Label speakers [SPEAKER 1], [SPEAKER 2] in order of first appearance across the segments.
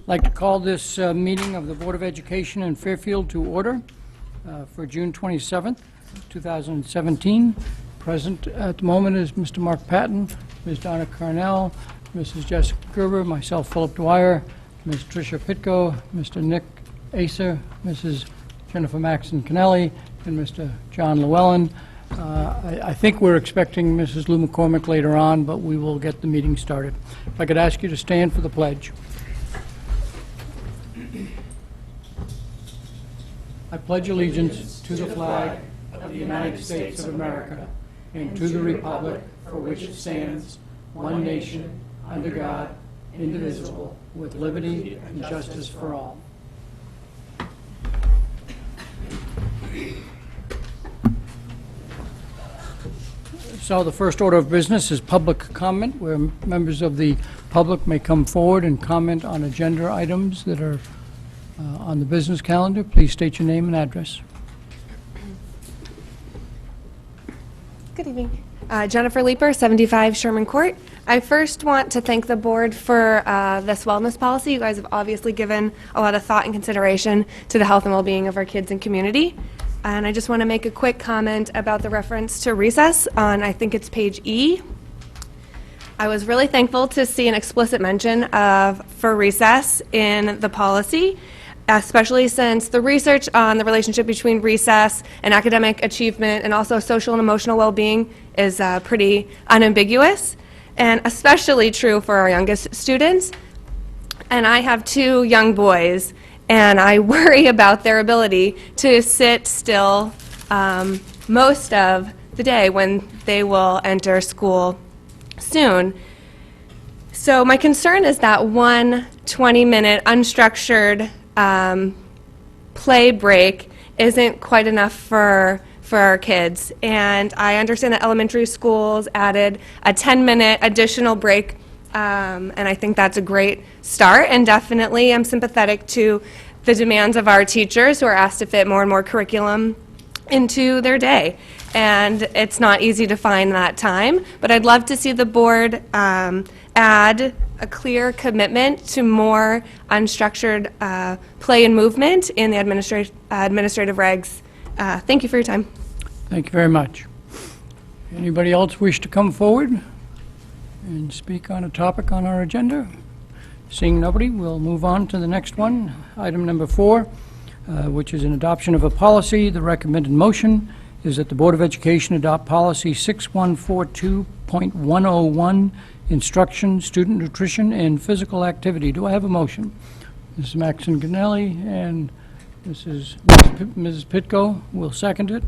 [SPEAKER 1] like to call this meeting of the Board of Education in Fairfield to order for June 27th, 2017. Present at the moment is Mr. Mark Patton, Ms. Donna Carnell, Mrs. Jessica Gerber, myself, Philip Dwyer, Ms. Tricia Pitko, Mr. Nick Acer, Mrs. Jennifer Maxon Kennelly, and Mr. John Llewellyn. I think we're expecting Mrs. Lou McCormick later on, but we will get the meeting started. If I could ask you to stand for the pledge. I pledge allegiance to the flag of the United States of America and to the republic for which it stands, one nation, under God, indivisible, with liberty and justice for all. So the first order of business is public comment, where members of the public may come forward and comment on agenda items that are on the business calendar. Please state your name and address.
[SPEAKER 2] Good evening. Jennifer Leeper, 75 Sherman Court. I first want to thank the board for this wellness policy. You guys have obviously given a lot of thought and consideration to the health and well-being of our kids and community. And I just want to make a quick comment about the reference to recess on, I think it's page E. I was really thankful to see an explicit mention for recess in the policy, especially since the research on the relationship between recess and academic achievement and also social and emotional well-being is pretty unambiguous, and especially true for our youngest students. And I have two young boys, and I worry about their ability to sit still most of the day when they will enter school soon. So my concern is that one 20-minute unstructured play break isn't quite enough for our kids. And I understand that elementary schools added a 10-minute additional break, and I think that's a great start, and definitely I'm sympathetic to the demands of our teachers who are asked to fit more and more curriculum into their day. And it's not easy to find that time, but I'd love to see the board add a clear commitment to more unstructured play and movement in the administrative regs. Thank you for your time.
[SPEAKER 1] Thank you very much. Anybody else wish to come forward and speak on a topic on our agenda? Seeing nobody, we'll move on to the next one. Item number 4, which is an adoption of a policy. The recommended motion is that the Board of Education adopt policy 6142.101, instruction, student nutrition, and physical activity. Do I have a motion? Mrs. Maxon Kennelly and Mrs. Pitko will second it.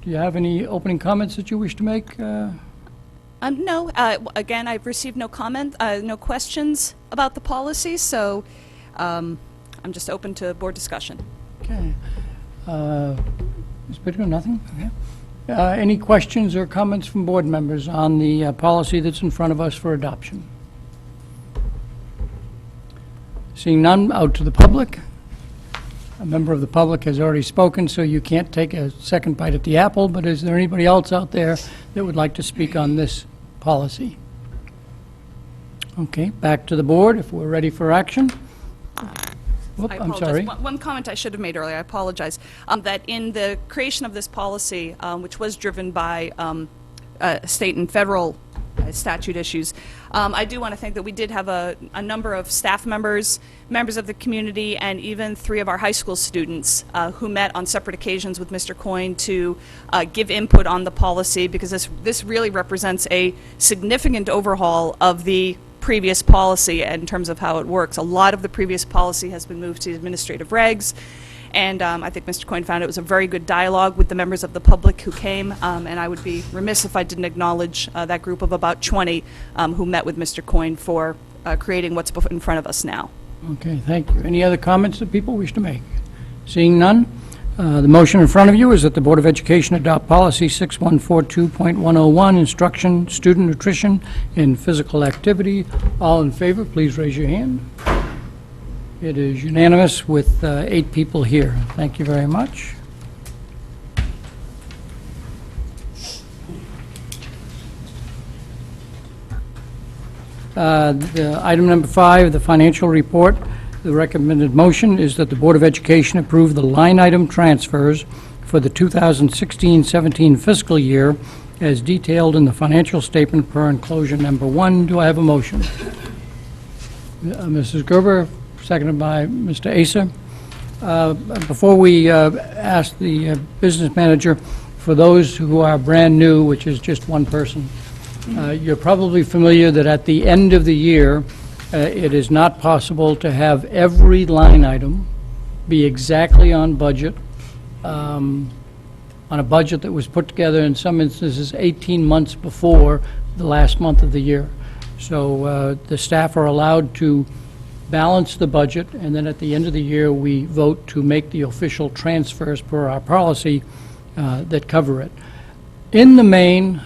[SPEAKER 1] Do you have any opening comments that you wish to make?
[SPEAKER 3] No. Again, I've received no no questions about the policy, so I'm just open to board discussion.
[SPEAKER 1] Okay. Ms. Pitko, nothing? Okay. Any questions or comments from board members on the policy that's in front of us for adoption? Seeing none, out to the public. A member of the public has already spoken, so you can't take a second bite at the apple, but is there anybody else out there that would like to speak on this policy? Okay, back to the board if we're ready for action. Whoop, I'm sorry.
[SPEAKER 3] One comment I should have made earlier, I apologize, that in the creation of this policy, which was driven by state and federal statute issues, I do want to think that we did have a number of staff members, members of the community, and even 3 of our high school students who met on separate occasions with Mr. Coyne to give input on the policy, because this really represents a significant overhaul of the previous policy in terms of how it works. A lot of the previous policy has been moved to administrative regs, and I think Mr. Coyne found it was a very good dialogue with the members of the public who came, and I would be remiss if I didn't acknowledge that group of about 20 who met with Mr. Coyne for creating what's in front of us now.
[SPEAKER 1] Okay, thank you. Any other comments that people wish to make? Seeing none, the motion in front of you is that the Board of Education adopt policy 6142.101, instruction, student nutrition, and physical activity. All in favor, please raise your hand. It is unanimous with 8 people here. Thank you very much. Item number 5, the financial report. The recommended motion is that the Board of Education approve the line item transfers for the 2016-17 fiscal year as detailed in the financial statement per enclosure number 1. Do I have a motion? Mrs. Gerber, seconded by Mr. Asa. Before we ask the business manager, for those who are brand new, which is just one person, you're probably familiar that at the end of the year, it is not possible to have every line item be exactly on budget, on a budget that was put together in some instances 18 months before the last month of the year. So the staff are allowed to balance the budget, and then at the end of the year, we vote to make the official transfers per our policy that cover it. In the main,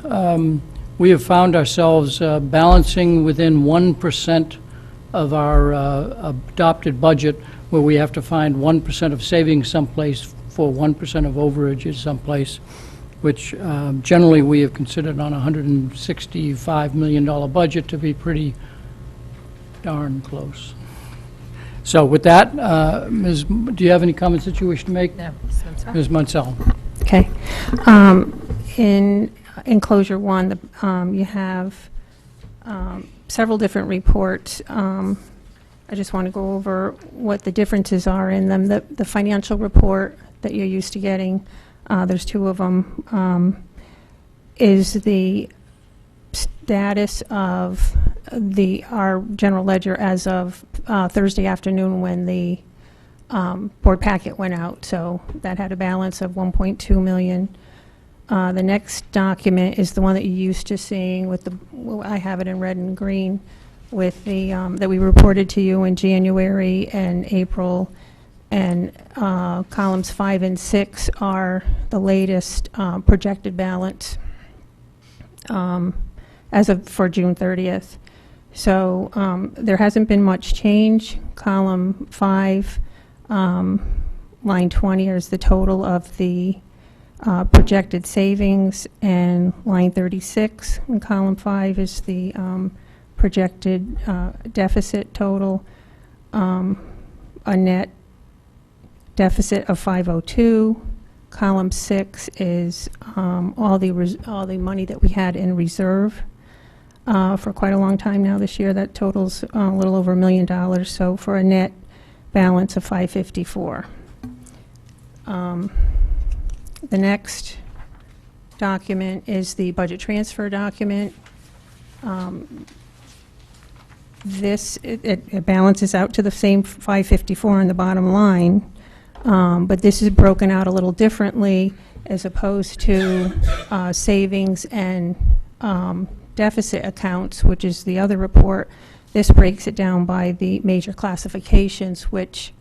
[SPEAKER 1] we have found ourselves balancing within 1% of our adopted budget, where we have to find 1% of savings someplace for 1% of overages someplace, which generally we have considered on a $165 million budget to be pretty darn close. So with that, Ms., do you have any comments that you wish to make?
[SPEAKER 4] No.
[SPEAKER 1] Ms. Munsell.
[SPEAKER 4] Okay. In enclosure 1, you have several different reports. I just want to go over what the differences are in them. The financial report that you're used to getting, there's 2 of them, is the status of our general ledger as of Thursday afternoon when the board packet went out. So that had a balance of $1.2 million. The next document is the one that you're used to seeing with I have it in red and green, with the, that we reported to you in January and April, and columns 5 and 6 are the latest projected balance for June 30th. So there hasn't been much change. Column 5, line 20 is the total of the projected savings, and line 36 in column 5 is the projected deficit total, a net deficit of 502. Column 6 is all the money that we had in reserve for quite a long time now this year. That totals a little over $1 million, so for a net balance of 554. The next document is the budget transfer document. It balances out to the same 554 in the bottom line, but this is broken out a little differently as opposed to savings and deficit accounts, which is the other report. This breaks it down by the major classifications, which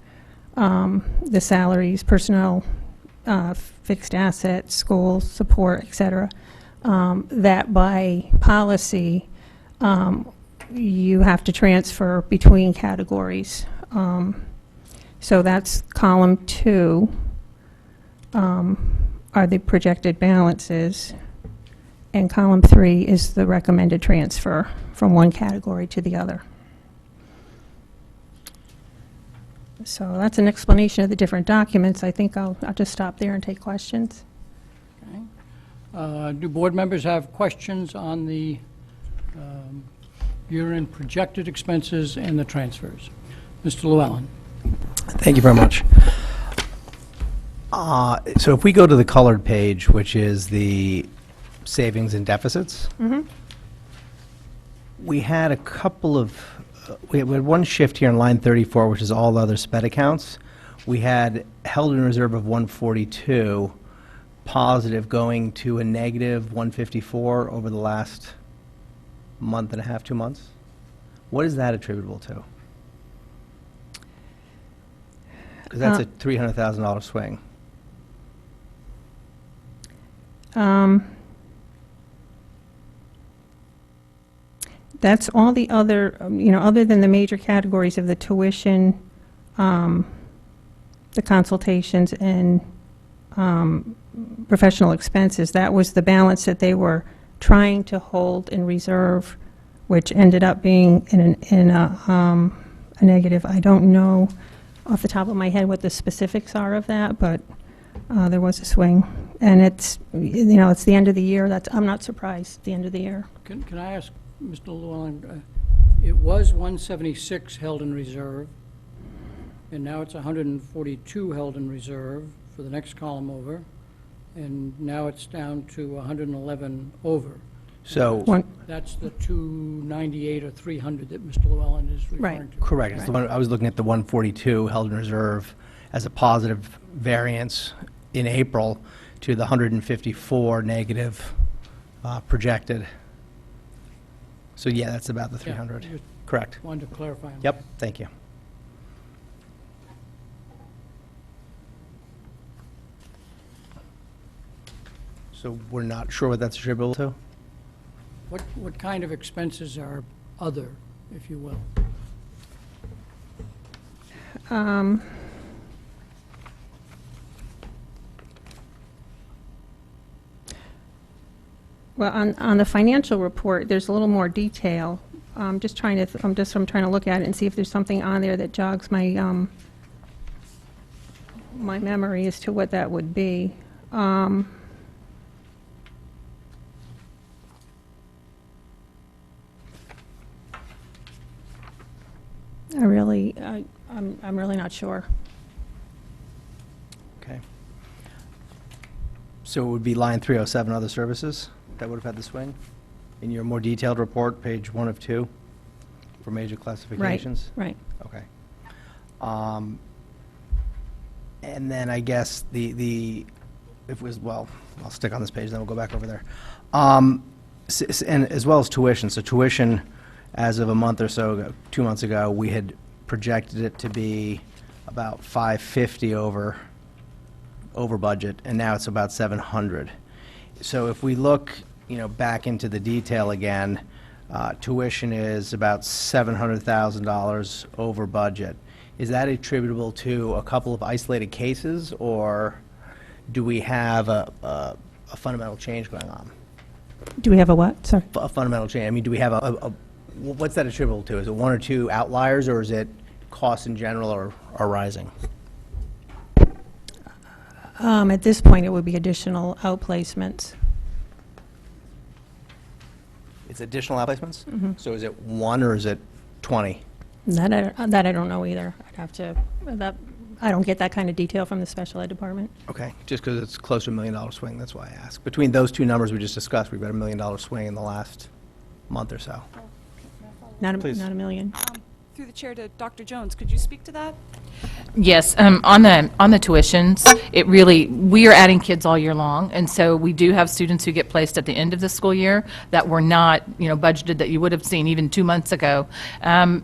[SPEAKER 4] the salaries, personnel, fixed assets, school support, et cetera, that by policy you have to transfer between categories. So that's column 2 are the projected balances, and column 3 is the recommended transfer from one category to the other. So that's an explanation of the different documents. I think I'll just stop there and take questions.
[SPEAKER 1] Do board members have questions on the year-end projected expenses and the transfers? Mr. Llewellyn.
[SPEAKER 5] Thank you very much. So if we go to the colored page, which is the savings and deficits, we had a couple of, we had one shift here in line 34, which is all other sped accounts. We had held in reserve of 142 positive going to a negative 154 over the last month and a half, 2 months. What is that attributable to? Because that's a $300,000 swing.
[SPEAKER 4] That's all the other, other than the major categories of the tuition, the consultations, and professional expenses. That was the balance that they were trying to hold in reserve which ended up being in a negative. I don't know off the top of my head what the specifics are of that, but there was a swing. And it's, it's the end of the year. I'm not surprised, at the end of the year.
[SPEAKER 1] Can I ask Mr. Llewellyn, it was 176 held in reserve, and now it's 142 held in reserve for the next column over, and now it's down to 111 over.
[SPEAKER 5] So,
[SPEAKER 1] That's the 298 or 300 that Mr. Llewellyn is referring
[SPEAKER 4] Right.
[SPEAKER 1] to.
[SPEAKER 5] correct. It's the one- I was looking at the 142 held in reserve as a positive variance in April to the 154 negative projected. So yeah, that's about the
[SPEAKER 1] Yeah,
[SPEAKER 5] 300.
[SPEAKER 1] just
[SPEAKER 5] Correct.
[SPEAKER 1] wanted to clarify.
[SPEAKER 5] Yep, thank you. So we're not sure what that's attributable to?
[SPEAKER 1] What kind of expenses are other, if you will?
[SPEAKER 4] Well, on the financial report, there's a little more detail. I'm trying to look at it and see if there's something on there that jogs my, my memory as to what that would be. I'm really not sure.
[SPEAKER 5] Okay. So it would be line 307, other services, that would have had the swing? In your more detailed report, page 1 of 2, for major classifications?
[SPEAKER 4] Right.
[SPEAKER 5] Okay. And then I guess well, I'll stick on this page, then we'll go back over there. And as well as tuition. So tuition, as of a month or so ago, 2 months ago, we had projected it to be about 550 over budget, and now it's about 700. So if we look, back into the detail again, tuition is about $700,000 over budget. Is that attributable to a couple of isolated cases, or do we have a fundamental change going on?
[SPEAKER 4] Do we have a what? Sorry.
[SPEAKER 5] A fundamental change? I mean, do we have what's that attributable to? Is it one or two outliers, or is it costs in general are rising?
[SPEAKER 4] At this point, it would be additional outplacements.
[SPEAKER 5] It's additional outplacements? So is it 1 or is it 20?
[SPEAKER 4] That I don't know either. I don't get that kind of detail from the special ed department.
[SPEAKER 5] Okay, just because it's close to $1 million swing, that's why I asked. Between those two numbers we just discussed, we've got $1 million swing in the last month or so. Please.
[SPEAKER 4] Not a million.
[SPEAKER 3] Through the chair to Dr. Jones, could you speak to that?
[SPEAKER 6] Yes, on the tuitions, we are adding kids all year long, and so we do have students who get placed at the end of the school year that were not, budgeted, that you would have seen even 2 months ago. And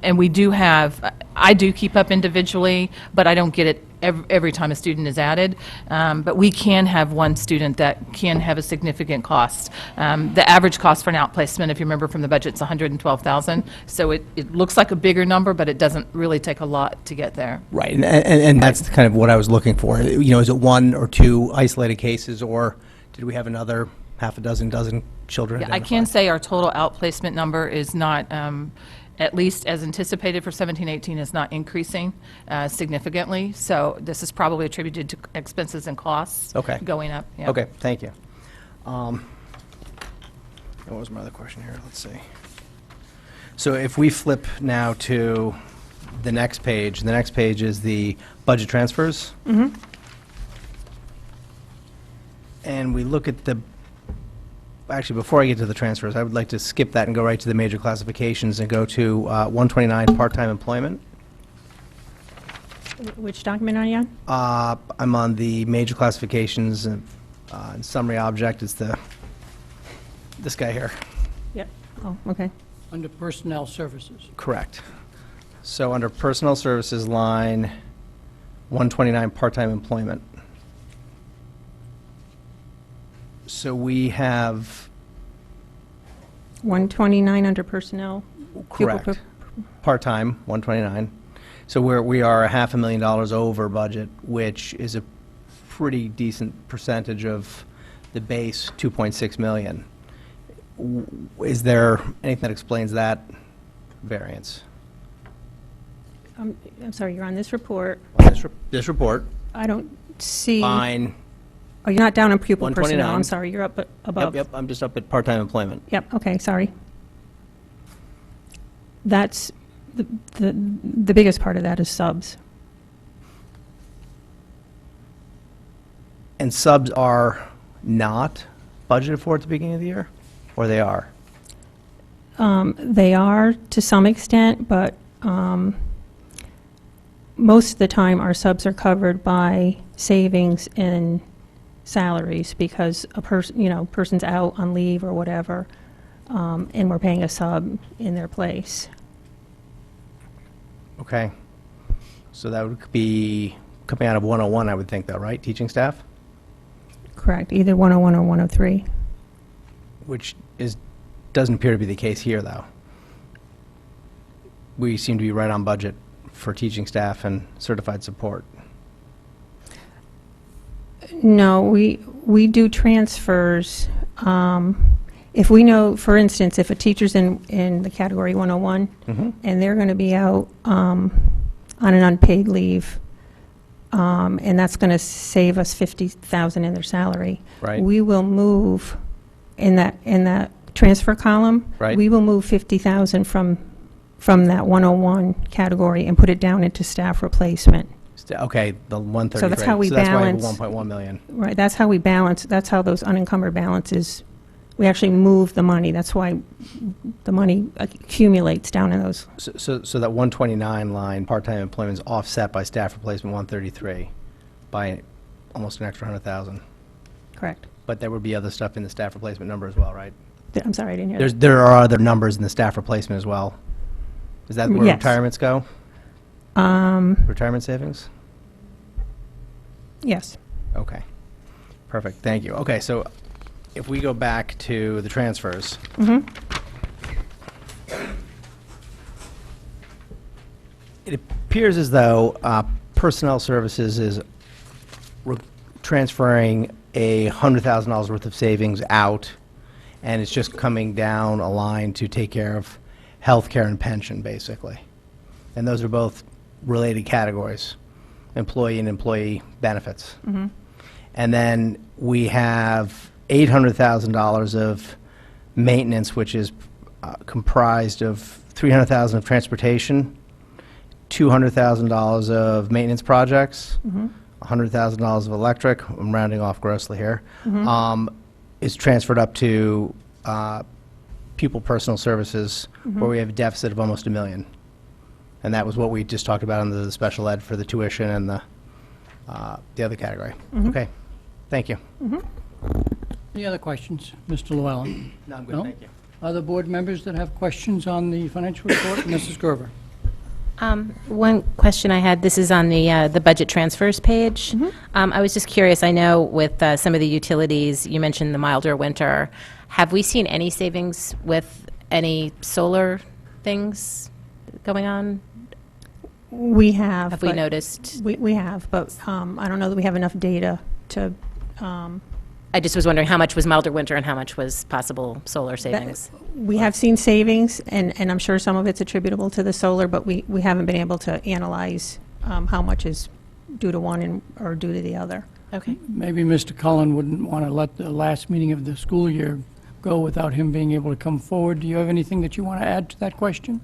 [SPEAKER 6] I do keep up individually, but I don't get it every time a student is added. But we can have one student that can have a significant cost. The average cost for an outplacement, if you remember from the budget, is $112,000. So it looks like a bigger number, but it doesn't really take a lot to get there.
[SPEAKER 5] Right, and that's kind of what I was looking for. Is it 1 or 2 isolated cases, or did we have another half a dozen children
[SPEAKER 6] Yeah, I
[SPEAKER 5] identified?
[SPEAKER 6] can say our total outplacement number is not, at least as anticipated for 17-18, is not increasing significantly. So this is probably attributed to expenses and costs
[SPEAKER 5] Okay.
[SPEAKER 6] going up. Yeah.
[SPEAKER 5] Okay, thank you. What was my other question here? Let's see. So if we flip now to the next page is the budget transfers. And we look at actually, before I get to the transfers, I would like to skip that and go right to the major classifications and go to 129, part-time employment.
[SPEAKER 4] Which document are you on?
[SPEAKER 5] I'm on the major classifications and summary object. It's this guy here.
[SPEAKER 4] Yep. Oh, okay.
[SPEAKER 1] Under personnel services.
[SPEAKER 5] Correct. So under personnel services line 129, part-time employment. So we have,
[SPEAKER 4] 129 under personnel. Pupil
[SPEAKER 5] correct, part-time, 129. So we are $500,000 over budget, which is a pretty decent percentage of the base 2.6 million. Is there anything that explains that variance?
[SPEAKER 4] I'm sorry, you're on this report.
[SPEAKER 5] On this report,
[SPEAKER 4] I don't see, oh,
[SPEAKER 5] line,
[SPEAKER 4] you're not down on pupil personnel.
[SPEAKER 5] 129.
[SPEAKER 4] I'm sorry, you're up above.
[SPEAKER 5] yep, I'm just up at part-time employment.
[SPEAKER 4] Yep, okay, sorry. That's, the biggest part of that is subs.
[SPEAKER 5] And subs are not budgeted for at the beginning of the year? Or they are?
[SPEAKER 4] They are to some extent, but most of the time, our subs are covered by savings in salaries because a person, person's out on leave or whatever, and we're paying a sub in their place.
[SPEAKER 5] Okay. So that would be coming out of 101, I would think, though, right? Teaching staff?
[SPEAKER 4] Correct, either 101 or 103.
[SPEAKER 5] Which doesn't appear to be the case here, though. We seem to be right on budget for teaching staff and certified support.
[SPEAKER 4] No, we do transfers. If we know, for instance, if a teacher's in the category 101, and they're going to be out on an unpaid leave, and that's going to save us $50,000 in their salary.
[SPEAKER 5] Right.
[SPEAKER 4] We will move in that transfer column.
[SPEAKER 5] Right.
[SPEAKER 4] We will move $50,000 from that 101 category and put it down into staff replacement.
[SPEAKER 5] Okay, the 133.
[SPEAKER 4] So that's how we
[SPEAKER 5] So that's why I have
[SPEAKER 4] balance.
[SPEAKER 5] 1.1 million.
[SPEAKER 4] Right, that's how we balance, that's how those unencumbered balances, we actually move the money. That's why the money accumulates down in those.
[SPEAKER 5] So that 129 line, part-time employment, is offset by staff replacement 133 by almost an extra 100,000.
[SPEAKER 4] Correct.
[SPEAKER 5] But there would be other stuff in the staff replacement number as well, right?
[SPEAKER 4] I'm sorry, I didn't hear that.
[SPEAKER 5] There are other numbers in the staff replacement as well. Is that where
[SPEAKER 4] Yes.
[SPEAKER 5] retirements go? Retirement savings?
[SPEAKER 4] Yes.
[SPEAKER 5] Okay. Perfect, thank you. Okay, so if we go back to the transfers. It appears as though personnel services is transferring $100,000 worth of savings out, and it's just coming down a line to take care of health care and pension, basically. And those are both related categories, employee and employee benefits. And then we have $800,000 of maintenance, which is comprised of $300,000 of transportation, $200,000 of maintenance projects, $100,000 of electric, I'm rounding off grossly here, is transferred up to pupil personal services, where we have a deficit of almost $1 million. And that was what we just talked about under the special ed for the tuition and the other category. Okay, thank you.
[SPEAKER 1] Any other questions? Mr. Llewellyn?
[SPEAKER 5] No, I'm
[SPEAKER 1] No?
[SPEAKER 5] thank you.
[SPEAKER 1] Other board members that have questions on the financial report? Mrs. Gerber?
[SPEAKER 7] One question I had, this is on the budget transfers page. I was just curious, I know with some of the utilities, you mentioned the milder winter. Have we seen any savings with any solar things going on?
[SPEAKER 4] We have.
[SPEAKER 7] Have we
[SPEAKER 4] but-
[SPEAKER 7] noticed?
[SPEAKER 4] We have, but I don't know that we have enough data to,
[SPEAKER 7] I just was wondering how much was milder winter and how much was possible solar savings?
[SPEAKER 4] we have seen savings, and I'm sure some of it's attributable to the solar, but we haven't been able to analyze how much is due to one or due to the other.
[SPEAKER 7] Okay.
[SPEAKER 1] Maybe Mr. Cullen wouldn't want to let the last meeting of the school year go without him being able to come forward. Do you have anything that you want to add to that question?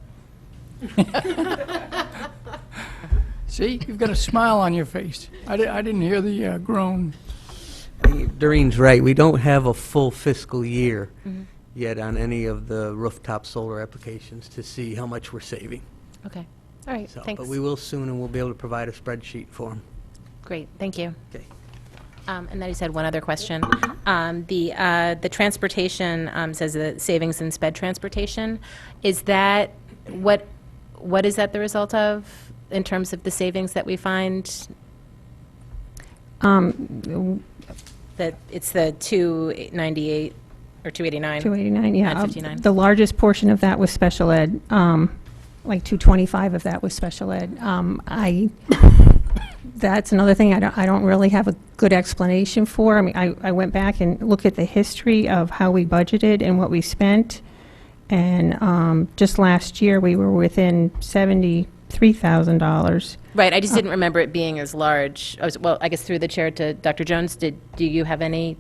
[SPEAKER 1] See, you've got a smile on your face. I didn't hear the groan.
[SPEAKER 8] Doreen's right. We don't have a full fiscal year yet on any of the rooftop solar applications to see how much we're saving.
[SPEAKER 7] Okay. All right,
[SPEAKER 8] So,
[SPEAKER 7] thanks.
[SPEAKER 8] but we will soon, and we'll be able to provide a spreadsheet for them.
[SPEAKER 7] Great, thank you.
[SPEAKER 8] Okay.
[SPEAKER 7] And then I just had one other question. The transportation says that savings in sped transportation. Is that, what is that the result of in terms of the savings that we find? That it's the 298 or 289?
[SPEAKER 4] 289, yeah.
[SPEAKER 7] 959.
[SPEAKER 4] The largest portion of that was special ed, like 225 of that was special ed. That's another thing I don't really have a good explanation for. I mean, I went back and looked at the history of how we budgeted and what we spent, and just last year, we were within $73,000.
[SPEAKER 7] Right, I just didn't remember it being as large. Well, I guess through the chair to Dr. Jones, do you have any,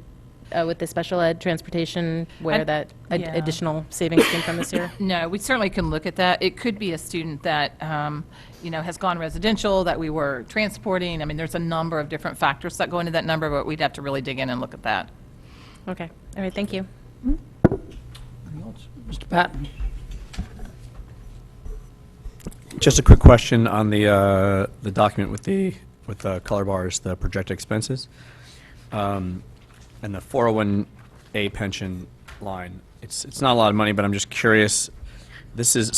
[SPEAKER 7] with the special ed transportation, where that
[SPEAKER 6] yeah.
[SPEAKER 7] additional savings came from this year?
[SPEAKER 6] No, we certainly can look at that. It could be a student that, has gone residential, that we were transporting. I mean, there's a number of different factors that go into that number, but we'd have to really dig in and look at that.
[SPEAKER 7] Okay, all right, thank you.
[SPEAKER 1] Anything else? Mr. Patton?
[SPEAKER 9] Just a quick question on the document with the color bars, the projected expenses, and the 401A pension line. It's not a lot of money, but I'm just curious. This is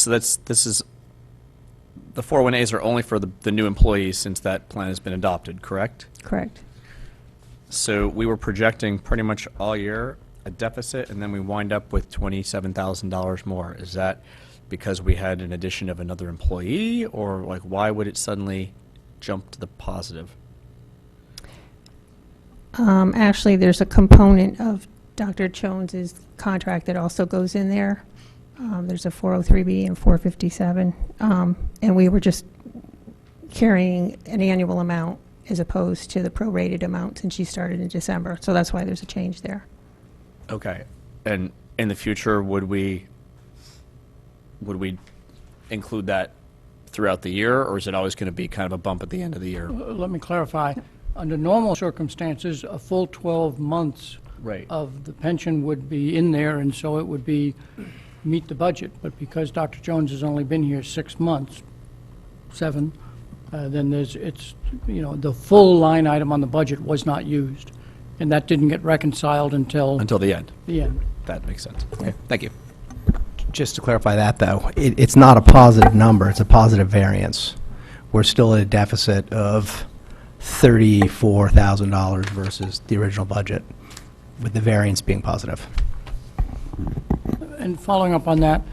[SPEAKER 9] the 401As are only for the new employees since that plan has been adopted, correct?
[SPEAKER 4] Correct.
[SPEAKER 9] So we were projecting pretty much all year a deficit, and then we wind up with $27,000 more. Is that because we had an addition of another employee, or like why would it suddenly jump to the positive?
[SPEAKER 4] Actually, there's a component of Dr. Jones's contract that also goes in there. There's a 403B and 457, and we were just carrying an annual amount as opposed to the prorated amount since she started in December. So that's why there's a change there.
[SPEAKER 9] Okay. And in the future, would we include that throughout the year, or is it always going to be kind of a bump at the end of the year?
[SPEAKER 1] Let me clarify. Under normal circumstances, a full 12 months
[SPEAKER 9] Right.
[SPEAKER 1] of the pension would be in there, and so it would meet the budget. But because Dr. Jones has only been here 6 months, 7, then the full line item on the budget was not used, and that didn't get reconciled until
[SPEAKER 9] Until the end.
[SPEAKER 1] the end.
[SPEAKER 9] That makes sense. Okay, thank you.
[SPEAKER 5] Just to clarify that, though, it's not a positive number, it's a positive variance. We're still at a deficit of $34,000 versus the original budget, with the variance being positive.
[SPEAKER 1] And following up on that,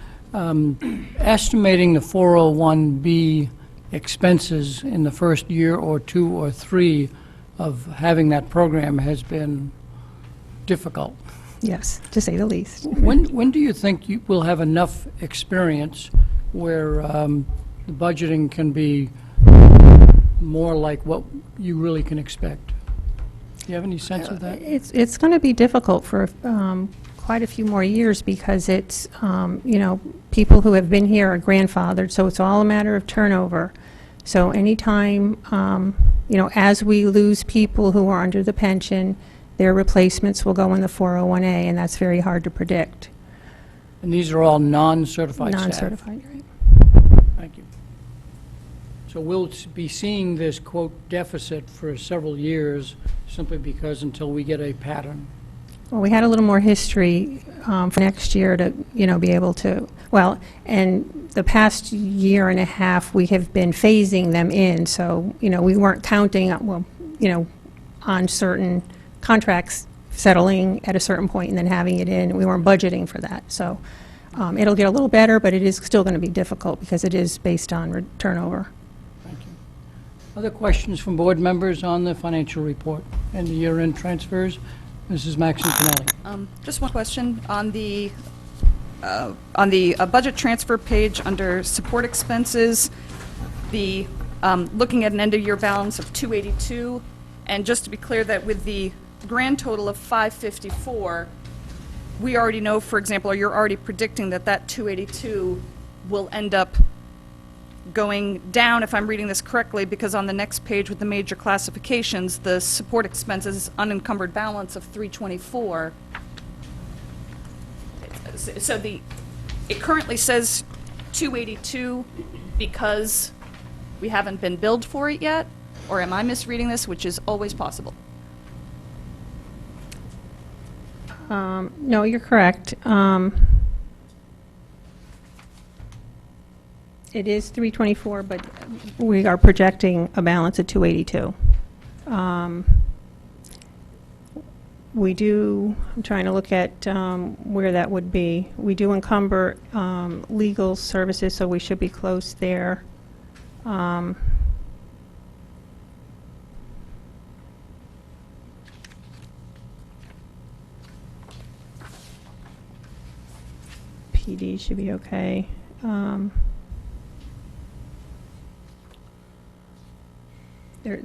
[SPEAKER 1] estimating the 401B expenses in the first year or 2 or 3 of having that program has been difficult.
[SPEAKER 4] Yes, to say the least.
[SPEAKER 1] When do you think you will have enough experience where the budgeting can be more like what you really can expect? Do you have any sense of that?
[SPEAKER 4] It's going to be difficult for quite a few more years because it's, people who have been here are grandfathered, so it's all a matter of turnover. So anytime, as we lose people who are under the pension, their replacements will go in the 401A, and that's very hard to predict.
[SPEAKER 1] And these are all non-certified staff?
[SPEAKER 4] Non-certified, right.
[SPEAKER 1] Thank you. So we'll be seeing this, quote, deficit for several years simply because until we get a pattern.
[SPEAKER 4] Well, we had a little more history for next year to, be able to, and the past year and a half, we have been phasing them in, so, we weren't counting, on certain contracts settling at a certain point and then having it in. We weren't budgeting for that, so it'll get a little better, but it is still going to be difficult because it is based on turnover.
[SPEAKER 1] Thank you. Other questions from board members on the financial report and the year-end transfers? Mrs. Maxine Pinelli.
[SPEAKER 3] Just one question on the budget transfer page under support expenses. The looking at an end-of-year balance of 282, and just to be clear that with the grand total of 554, we already know, for example, or you're already predicting that 282 will end up going down, if I'm reading this correctly, because on the next page with the major classifications, the support expenses unencumbered balance of 324. So it currently says 282 because we haven't been billed for it yet, or am I misreading this, which is always possible?
[SPEAKER 4] No, you're correct. It is 324, but we are projecting a balance of 282. We do, I'm trying to look at where that would be. We do encumber legal services, so we should be close there. PD should be okay. There,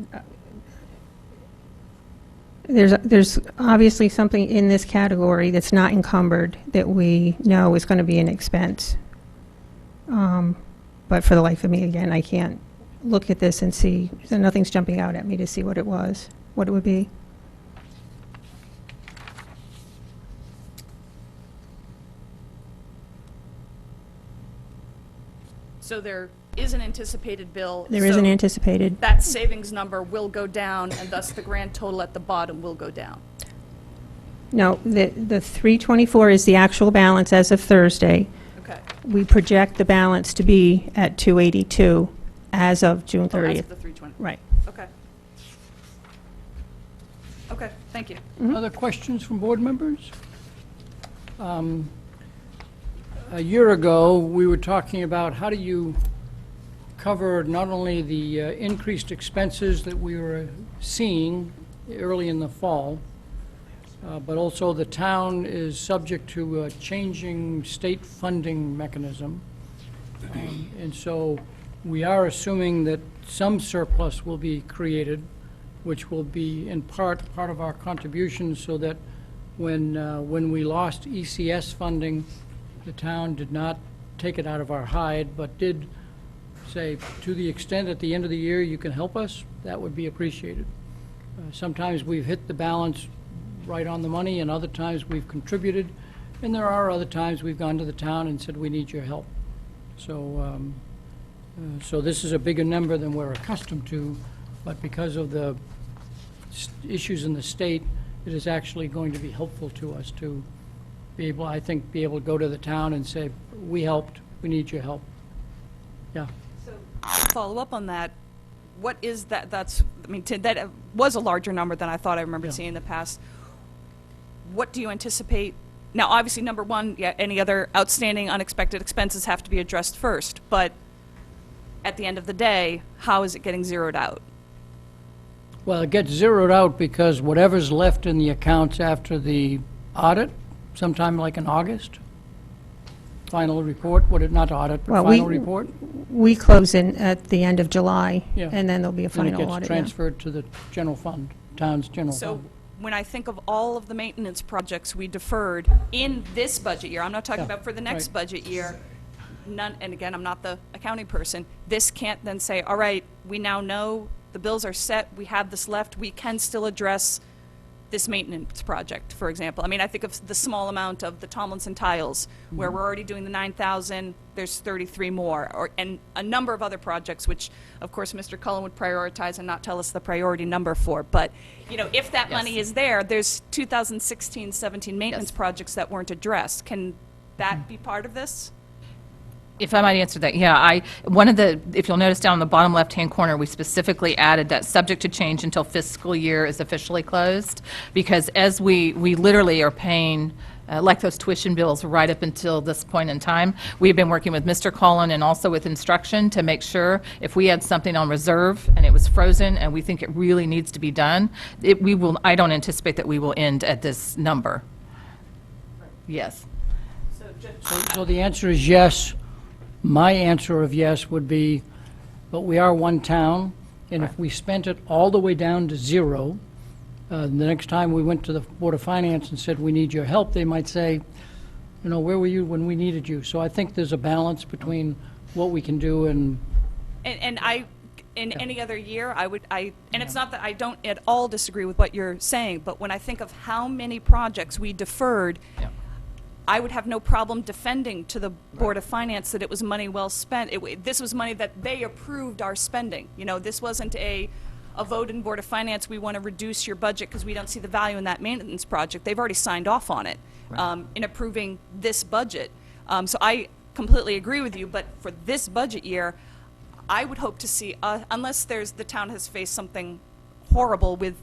[SPEAKER 4] there's obviously something in this category that's not encumbered that we know is going to be an expense. But for the life of me, again, I can't look at this and see, so nothing's jumping out at me to see what it was, what it would be.
[SPEAKER 3] So there is an anticipated bill.
[SPEAKER 4] There is an
[SPEAKER 3] so
[SPEAKER 4] anticipated.
[SPEAKER 3] That savings number will go down, and thus the grand total at the bottom will go down.
[SPEAKER 4] No, the 324 is the actual balance as of Thursday.
[SPEAKER 3] Okay.
[SPEAKER 4] We project the balance to be at 282 as of June
[SPEAKER 3] Oh,
[SPEAKER 4] 30th.
[SPEAKER 3] as of the 320.
[SPEAKER 4] Right.
[SPEAKER 3] Okay. Okay, thank you.
[SPEAKER 1] Other questions from board members? A year ago, we were talking about how do you cover not only the increased expenses that we were seeing early in the fall, but also the town is subject to a changing state funding mechanism. And so we are assuming that some surplus will be created, which will be in part of our contribution, so that when we lost ECS funding, the town did not take it out of our hide, but did say, to the extent at the end of the year you can help us, that would be appreciated. Sometimes we've hit the balance right on the money, and other times we've contributed, and there are other times we've gone to the town and said, we need your help. So, so this is a bigger number than we're accustomed to, but because of the issues in the state, it is actually going to be helpful to us to be able, I think, be able to go to the town and say, we helped, we need your help. Yeah.
[SPEAKER 3] So, follow up on that, what is that, I mean, that was a larger number than I thought I remembered seeing in the past. What do you anticipate? Now, obviously, number one, yeah, any other outstanding unexpected expenses have to be addressed first, but at the end of the day, how is it getting zeroed out?
[SPEAKER 1] Well, it gets zeroed out because whatever's left in the accounts after the audit, sometime like in August, final report, not audit, but
[SPEAKER 4] Well,
[SPEAKER 1] final report,
[SPEAKER 4] We close in at the end of July,
[SPEAKER 1] Yeah.
[SPEAKER 4] and then there'll be a
[SPEAKER 1] then it
[SPEAKER 4] final
[SPEAKER 1] gets
[SPEAKER 4] audit. yeah.
[SPEAKER 1] transferred to the general fund, town's general
[SPEAKER 3] So
[SPEAKER 1] fund.
[SPEAKER 3] when I think of all of the maintenance projects we deferred in this budget year, I'm not talking
[SPEAKER 1] Yeah,
[SPEAKER 3] about for the next
[SPEAKER 1] right.
[SPEAKER 3] budget year, none, and again, I'm not the accounting person, this can't then say, all right, we now know the bills are set, we have this left, we can still address this maintenance project, for example. I mean, I think of the small amount of the Tomlinson tiles, where we're already doing the 9,000, there's 33 more, and a number of other projects, which, of course, Mr. Cullen would prioritize and not tell us the priority number for. But, you know, if that money is there, there's 2016-17 maintenance
[SPEAKER 6] Yes.
[SPEAKER 3] projects that weren't addressed. Can that be part of this?
[SPEAKER 6] If I might answer that, yeah, one of the, if you'll notice down in the bottom left-hand corner, we specifically added that subject to change until fiscal year is officially closed, because as we literally are paying, like those tuition bills right up until this point in time, we've been working with Mr. Cullen and also with instruction to make sure if we had something on reserve and it was frozen and we think it really needs to be done, I don't anticipate that we will end at this number. Yes.
[SPEAKER 1] So the answer is yes. My answer of yes would be, but we are one town, and if we spent it all the way down to zero, the next time we went to the Board of Finance and said, we need your help, they might say, you know, where were you when we needed you? So I think there's a balance between what we can do and,
[SPEAKER 3] And in any other year, and it's not that I don't at all disagree with what you're saying, but when I think of how many projects we deferred,
[SPEAKER 6] Yeah.
[SPEAKER 3] I would have no problem defending to the Board of Finance that it was money well spent. This was money that they approved our spending. You know, this wasn't a vote in Board of Finance, we want to reduce your budget because we don't see the value in that maintenance project. They've already signed off on it in approving this budget. So I completely agree with you, but for this budget year, I would hope to see, unless the town has faced something horrible with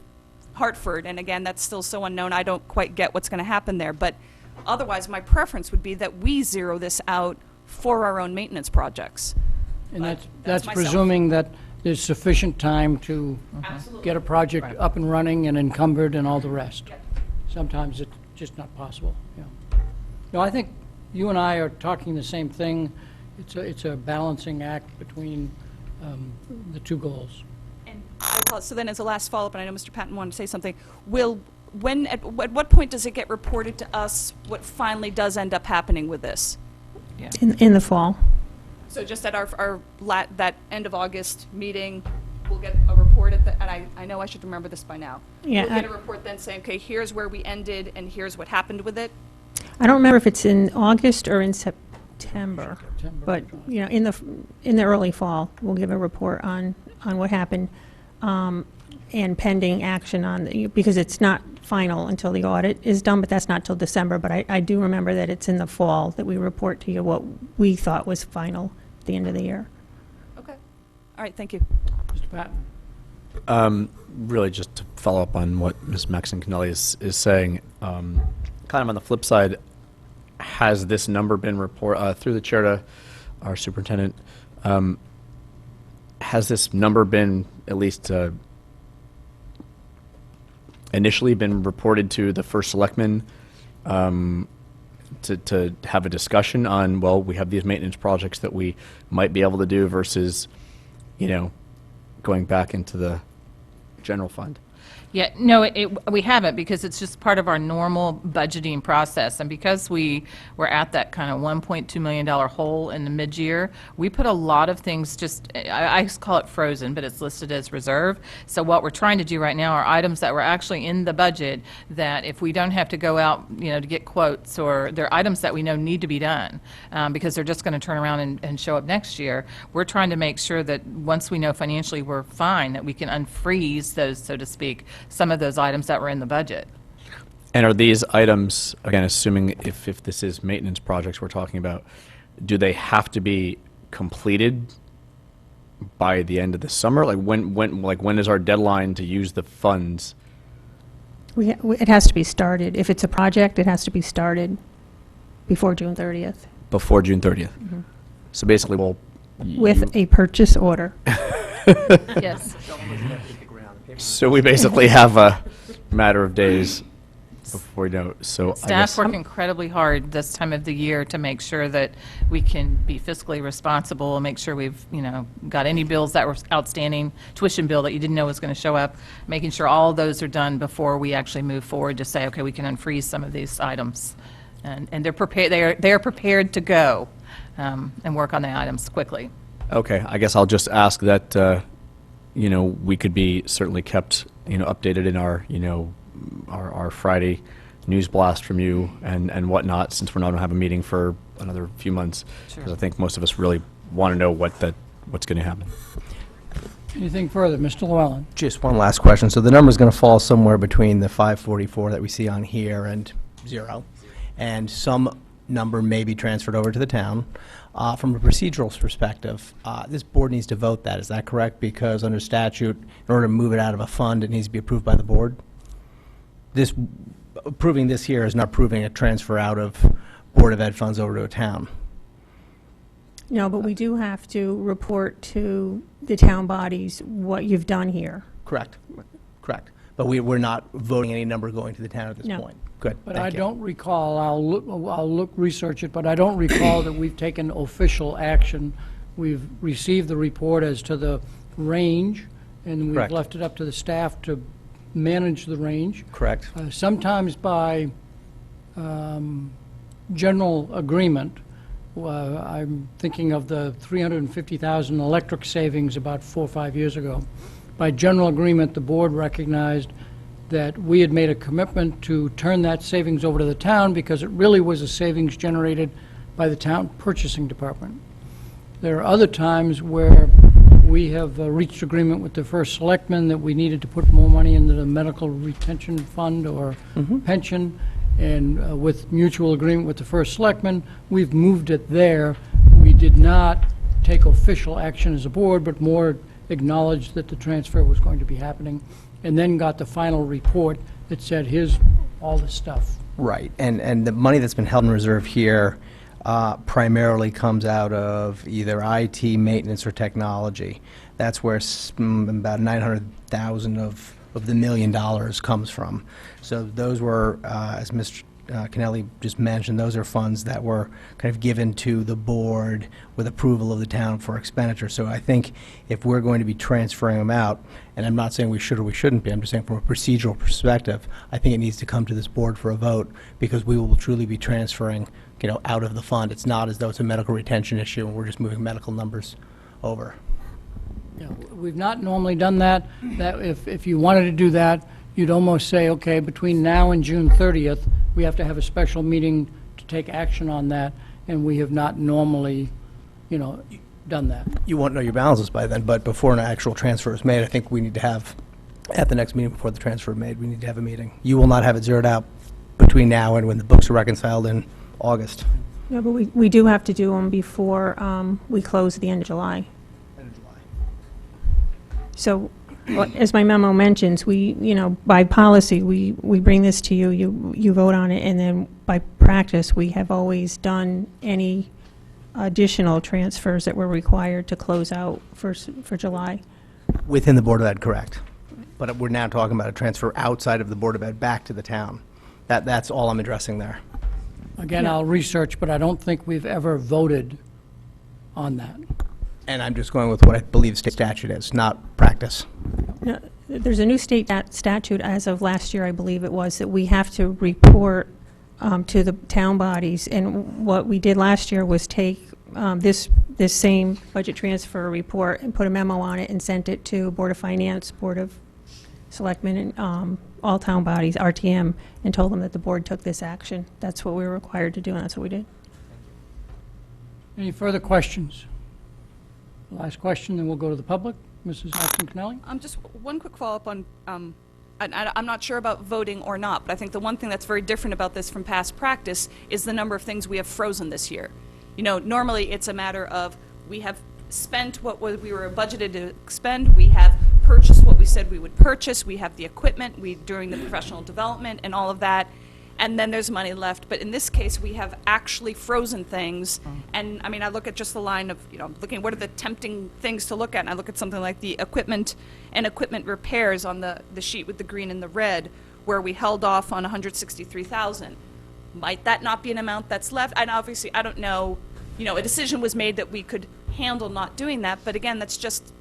[SPEAKER 3] Hartford, and again, that's still so unknown, I don't quite get what's going to happen there, but otherwise, my preference would be that we zero this out for our own maintenance projects.
[SPEAKER 1] and
[SPEAKER 3] But
[SPEAKER 1] that's
[SPEAKER 3] myself.
[SPEAKER 1] presuming that there's sufficient time to
[SPEAKER 3] Absolutely.
[SPEAKER 1] get a project up and running and encumbered and all the rest. Sometimes it's just not possible, yeah. No, I think you and I are talking the same thing. It's a balancing act between the two goals.
[SPEAKER 3] And I apologize. So then, as a last follow-up, and I know Mr. Patton wanted to say something, at what point does it get reported to us what finally does end up happening with this?
[SPEAKER 4] In the fall.
[SPEAKER 3] So just at that end of August meeting, we'll get a report and I know I should remember this by now.
[SPEAKER 4] Yeah,
[SPEAKER 3] We'll get a report then saying, okay, here's where we ended and here's what happened with it.
[SPEAKER 4] I don't remember if it's in August or in September, but, in the early fall, we'll give a report on what happened, and pending action on, because it's not final until the audit is done, but that's not till December, but I do remember that it's in the fall that we report to you what we thought was final at the end of the year.
[SPEAKER 3] Okay. All right, thank you.
[SPEAKER 1] Mr. Patton?
[SPEAKER 9] Really, just to follow up on what Ms. Maxon-Cannelli is saying, kind of on the flip side, has this number been through the chair to our superintendent, has this number been at least initially been reported to the first selectman to have a discussion on, well, we have these maintenance projects that we might be able to do versus, going back into the general fund?
[SPEAKER 6] Yeah, no, we haven't, because it's just part of our normal budgeting process. And because we were at that kind of $1.2 million hole in the mid-year, we put a lot of things I call it frozen, but it's listed as reserve. So what we're trying to do right now are items that were actually in the budget that if we don't have to go out, to get quotes, or they're items that we know need to be done, because they're just going to turn around and show up next year, we're trying to make sure that once we know financially we're fine, that we can unfreeze those, so to speak, some of those items that were in the budget.
[SPEAKER 9] And are these items, again, assuming if this is maintenance projects we're talking about, do they have to be completed by the end of the summer? Like when is our deadline to use the funds?
[SPEAKER 4] It has to be started. If it's a project, it has to be started before June 30th.
[SPEAKER 9] Before June 30th? So basically,
[SPEAKER 4] With a purchase order.
[SPEAKER 6] Yes.
[SPEAKER 9] So we basically have a matter of days before we know. So I
[SPEAKER 6] Staff
[SPEAKER 9] guess
[SPEAKER 6] work incredibly hard this time of the year to make sure that we can be fiscally responsible and make sure we've, got any bills that were outstanding, tuition bill that you didn't know was going to show up, making sure all those are done before we actually move forward to say, okay, we can unfreeze some of these items. And they're prepared, they are prepared to go and work on the items quickly.
[SPEAKER 9] Okay, I guess I'll just ask that, we could be certainly kept, updated in our, our Friday news blast from you and whatnot, since we're not going to have a meeting for another few months.
[SPEAKER 6] Sure.
[SPEAKER 9] Because I think most of us really want to know what's going to happen.
[SPEAKER 1] Anything further? Mr. Llewellyn?
[SPEAKER 5] Just one last question. So the number's going to fall somewhere between the 544 that we see on here and 0, and some number may be transferred over to the town. From a procedural perspective, this board needs to vote that. Is that correct? Because under statute, in order to move it out of a fund, it needs to be approved by the board. Approving this here is not approving a transfer out of Board of Ed funds over to a town.
[SPEAKER 4] No, but we do have to report to the town bodies what you've done here.
[SPEAKER 5] Correct. Correct. But we're not voting any number going to the town at this
[SPEAKER 4] No.
[SPEAKER 5] point. Good.
[SPEAKER 1] But
[SPEAKER 5] Thank
[SPEAKER 1] I
[SPEAKER 5] you.
[SPEAKER 1] don't recall, I'll research it, but I don't recall that we've taken official action. We've received the report as to the range, and we've
[SPEAKER 5] Correct.
[SPEAKER 1] left it up to the staff to manage the range.
[SPEAKER 5] Correct.
[SPEAKER 1] Sometimes by general agreement. I'm thinking of the 350,000 electric savings about 4 or 5 years ago. By general agreement, the board recognized that we had made a commitment to turn that savings over to the town because it really was a savings generated by the town purchasing department. There are other times where we have reached agreement with the first selectman that we needed to put more money into the medical retention fund or pension, and with mutual agreement with the first selectman, we've moved it there. We did not take official action as a board, but more acknowledged that the transfer was going to be happening, and then got the final report that said, here's all the stuff.
[SPEAKER 5] Right, and the money that's been held in reserve here primarily comes out of either IT, maintenance, or technology. That's where about 900,000 of the $1 million comes from. So those were, as Mr. Kennelly just mentioned, those are funds that were kind of given to the board with approval of the town for expenditure. So I think if we're going to be transferring them out, and I'm not saying we should or we shouldn't be, I'm just saying from a procedural perspective, I think it needs to come to this board for a vote, because we will truly be transferring, out of the fund. It's not as though it's a medical retention issue and we're just moving medical numbers over.
[SPEAKER 1] Yeah, we've not normally done that. That if you wanted to do that, you'd almost say, okay, between now and June 30th, we have to have a special meeting to take action on that, and we have not normally, done that.
[SPEAKER 5] You won't know your balances by then, but before an actual transfer is made, I think we need to have, at the next meeting before the transfer is made, we need to have a meeting. You will not have it zeroed out between now and when the books are reconciled in August.
[SPEAKER 4] Yeah, but we do have to do them before we close at the end of July. So, as my memo mentions, we, by policy, we bring this to you, you vote on it, and then by practice, we have always done any additional transfers that were required to close out for July.
[SPEAKER 5] Within the Board of Ed, correct. But we're now talking about a transfer outside of the Board of Ed back to the town. That's all I'm addressing there.
[SPEAKER 1] Again, I'll research, but I don't think we've ever voted on that.
[SPEAKER 5] And I'm just going with what I believe state statute is, not practice.
[SPEAKER 4] No, there's a new state statute as of last year, I believe it was, that we have to report to the town bodies. And what we did last year was take this same budget transfer report and put a memo on it and sent it to Board of Finance, Board of Selectmen, and all town bodies, RTM, and told them that the board took this action. That's what we were required to do, and that's what we did.
[SPEAKER 1] Any further questions? Last question, then we'll go to the public. Mrs. Maxon-Kennelly?
[SPEAKER 3] Just one quick follow-up on, and I'm not sure about voting or not, but I think the one thing that's very different about this from past practice is the number of things we have frozen this year. Normally it's a matter of we have spent what we were budgeted to expend, we have purchased what we said we would purchase, we have the equipment, during the professional development and all of that, and then there's money left. But in this case, we have actually frozen things. And I look at just the line of, looking at what are the tempting things to look at, and I look at something like the equipment and equipment repairs on the sheet with the green and the red, where we held off on 163,000. Might that not be an amount that's left? And obviously, I don't know, a decision was made that we could handle not doing that, but again, that's just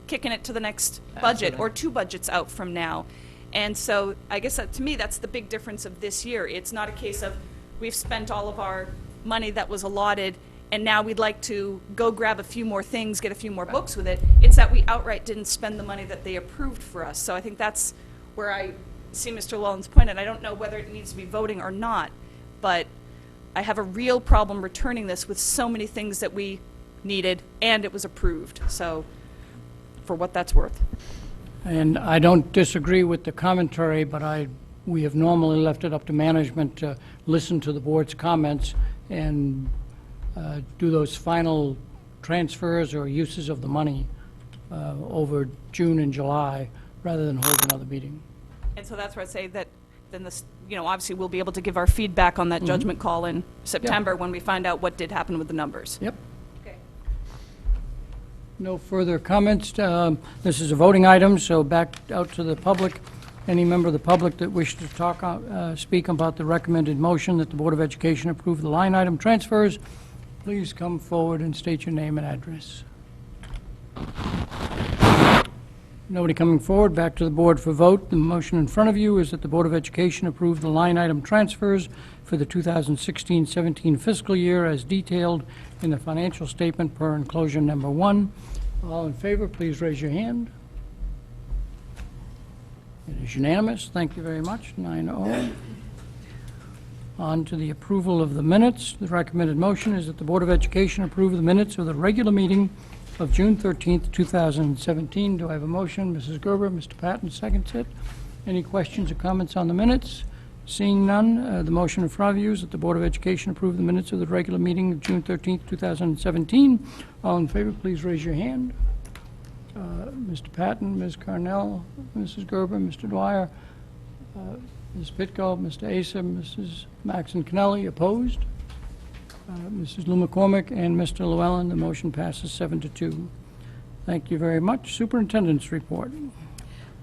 [SPEAKER 3] kicking it to the next budget or two budgets out from now. And so I guess to me, that's the big difference of this year. It's not a case of we've spent all of our money that was allotted and now we'd like to go grab a few more things, get a few more books with it. It's that we outright didn't spend the money that they approved for us. So I think that's where I see Mr. Llewellyn's point, and I don't know whether it needs to be voting or not, but I have a real problem returning this with so many things that we needed and it was approved. So for what that's worth.
[SPEAKER 1] And I don't disagree with the commentary, but we have normally left it up to management to listen to the board's comments and do those final transfers or uses of the money over June and July, rather than hold another meeting.
[SPEAKER 3] And so that's where I'd say that then this, obviously we'll be able to give our feedback on that judgment call in September when we find out what did happen with the numbers.
[SPEAKER 1] Yep.
[SPEAKER 3] Okay.
[SPEAKER 1] No further comments. This is a voting item, so back out to the public. Any member of the public that wishes to speak about the recommended motion that the Board of Education approve the line item transfers, please come forward and state your name and address. Nobody coming forward. Back to the board for vote. The motion in front of you is that the Board of Education approve the line item transfers for the 2016-17 fiscal year as detailed in the financial statement per enclosure number 1. All in favor, please raise your hand. It is unanimous. Thank you very much. 9-0. On to the approval of the minutes. The recommended motion is that the Board of Education approve the minutes of the regular meeting of June 13th, 2017. Do I have a motion? Mrs. Gerber, Mr. Patton seconds it. Any questions or comments on the minutes? Seeing none, the motion in front of you is that the Board of Education approve the minutes of the regular meeting of June 13th, 2017. All in favor, please raise your hand. Mr. Patton, Ms. Carnell, Mrs. Gerber, Mr. Dwyer, Ms. Pitko, Mr. Asa, Mrs. Maxon-Kennelly, opposed? Mrs. Lou McCormick and Mr. Llewellyn, the motion passes 7-2. Thank you very much. Superintendent's report.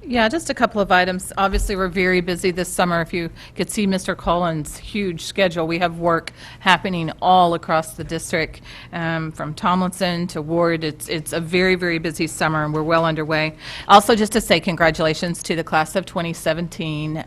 [SPEAKER 6] Yeah, just a couple of items. Obviously, we're very busy this summer. If you could see Mr. Cullen's huge schedule, we have work happening all across the district, from Tomlinson to Ward. It's a very, very busy summer, and we're well underway. Also, just to say congratulations to the class of 2017.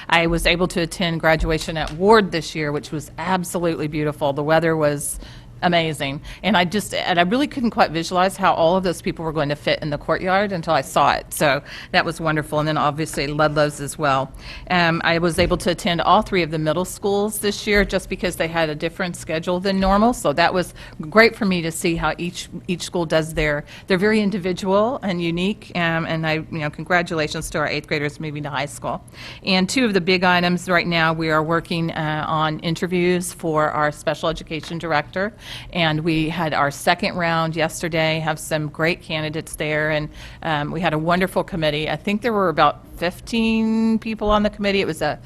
[SPEAKER 6] I was able to attend graduation at Ward this year, which was absolutely beautiful. The weather was amazing. And I really couldn't quite visualize how all of those people were going to fit in the courtyard until I saw it. So that was wonderful. And then obviously Ludlow's as well. I was able to attend all 3 of the middle schools this year just because they had a different schedule than normal. So that was great for me to see how each school does they're very individual and unique. And congratulations to our 8th graders moving to high school. And 2 of the big items right now, we are working on interviews for our special education director. And we had our second round yesterday, have some great candidates there, and we had a wonderful committee. I think there were about 15 people on the committee. It was a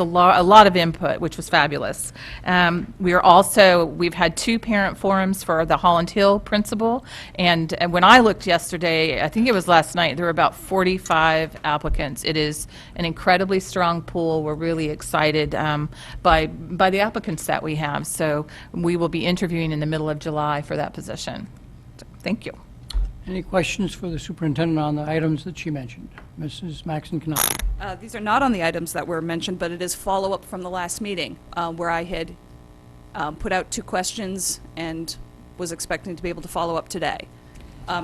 [SPEAKER 6] lot of input, which was fabulous. We've had 2 parent forums for the Holland Hill principal, and when I looked yesterday, I think it was last night, there were about 45 applicants. It is an incredibly strong pool. We're really excited by the applicants that we have. So we will be interviewing in the middle of July for that position. So, thank you.
[SPEAKER 1] Any questions for the superintendent on the items that she mentioned? Mrs. Maxon Knapp.
[SPEAKER 3] These are not on the items that were mentioned, but it is follow-up from the last meeting, where I had put out 2 questions and was expecting to be able to follow up today.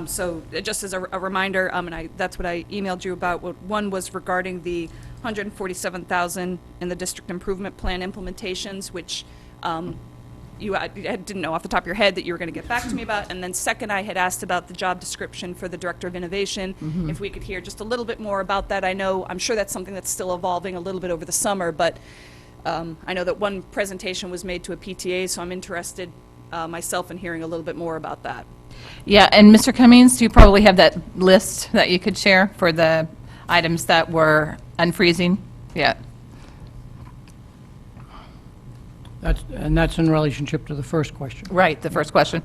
[SPEAKER 3] So just as a reminder, that's what I emailed you about. One was regarding the $147,000 in the district improvement plan implementations, which I didn't know off the top of your head that you were going to get back to me about. And then second, I had asked about the job description for the Director of Innovation, if we could hear just a little bit more about that. I'm sure that's something that's still evolving a little bit over the summer, but I know that one presentation was made to a PTA, so I'm interested myself in hearing a little bit more about that.
[SPEAKER 6] Yeah, and Mr. Cummings, you probably have that list that you could share for the items that were unfreezing? Yeah.
[SPEAKER 1] That's in relationship to the first question.
[SPEAKER 6] Right, the first question.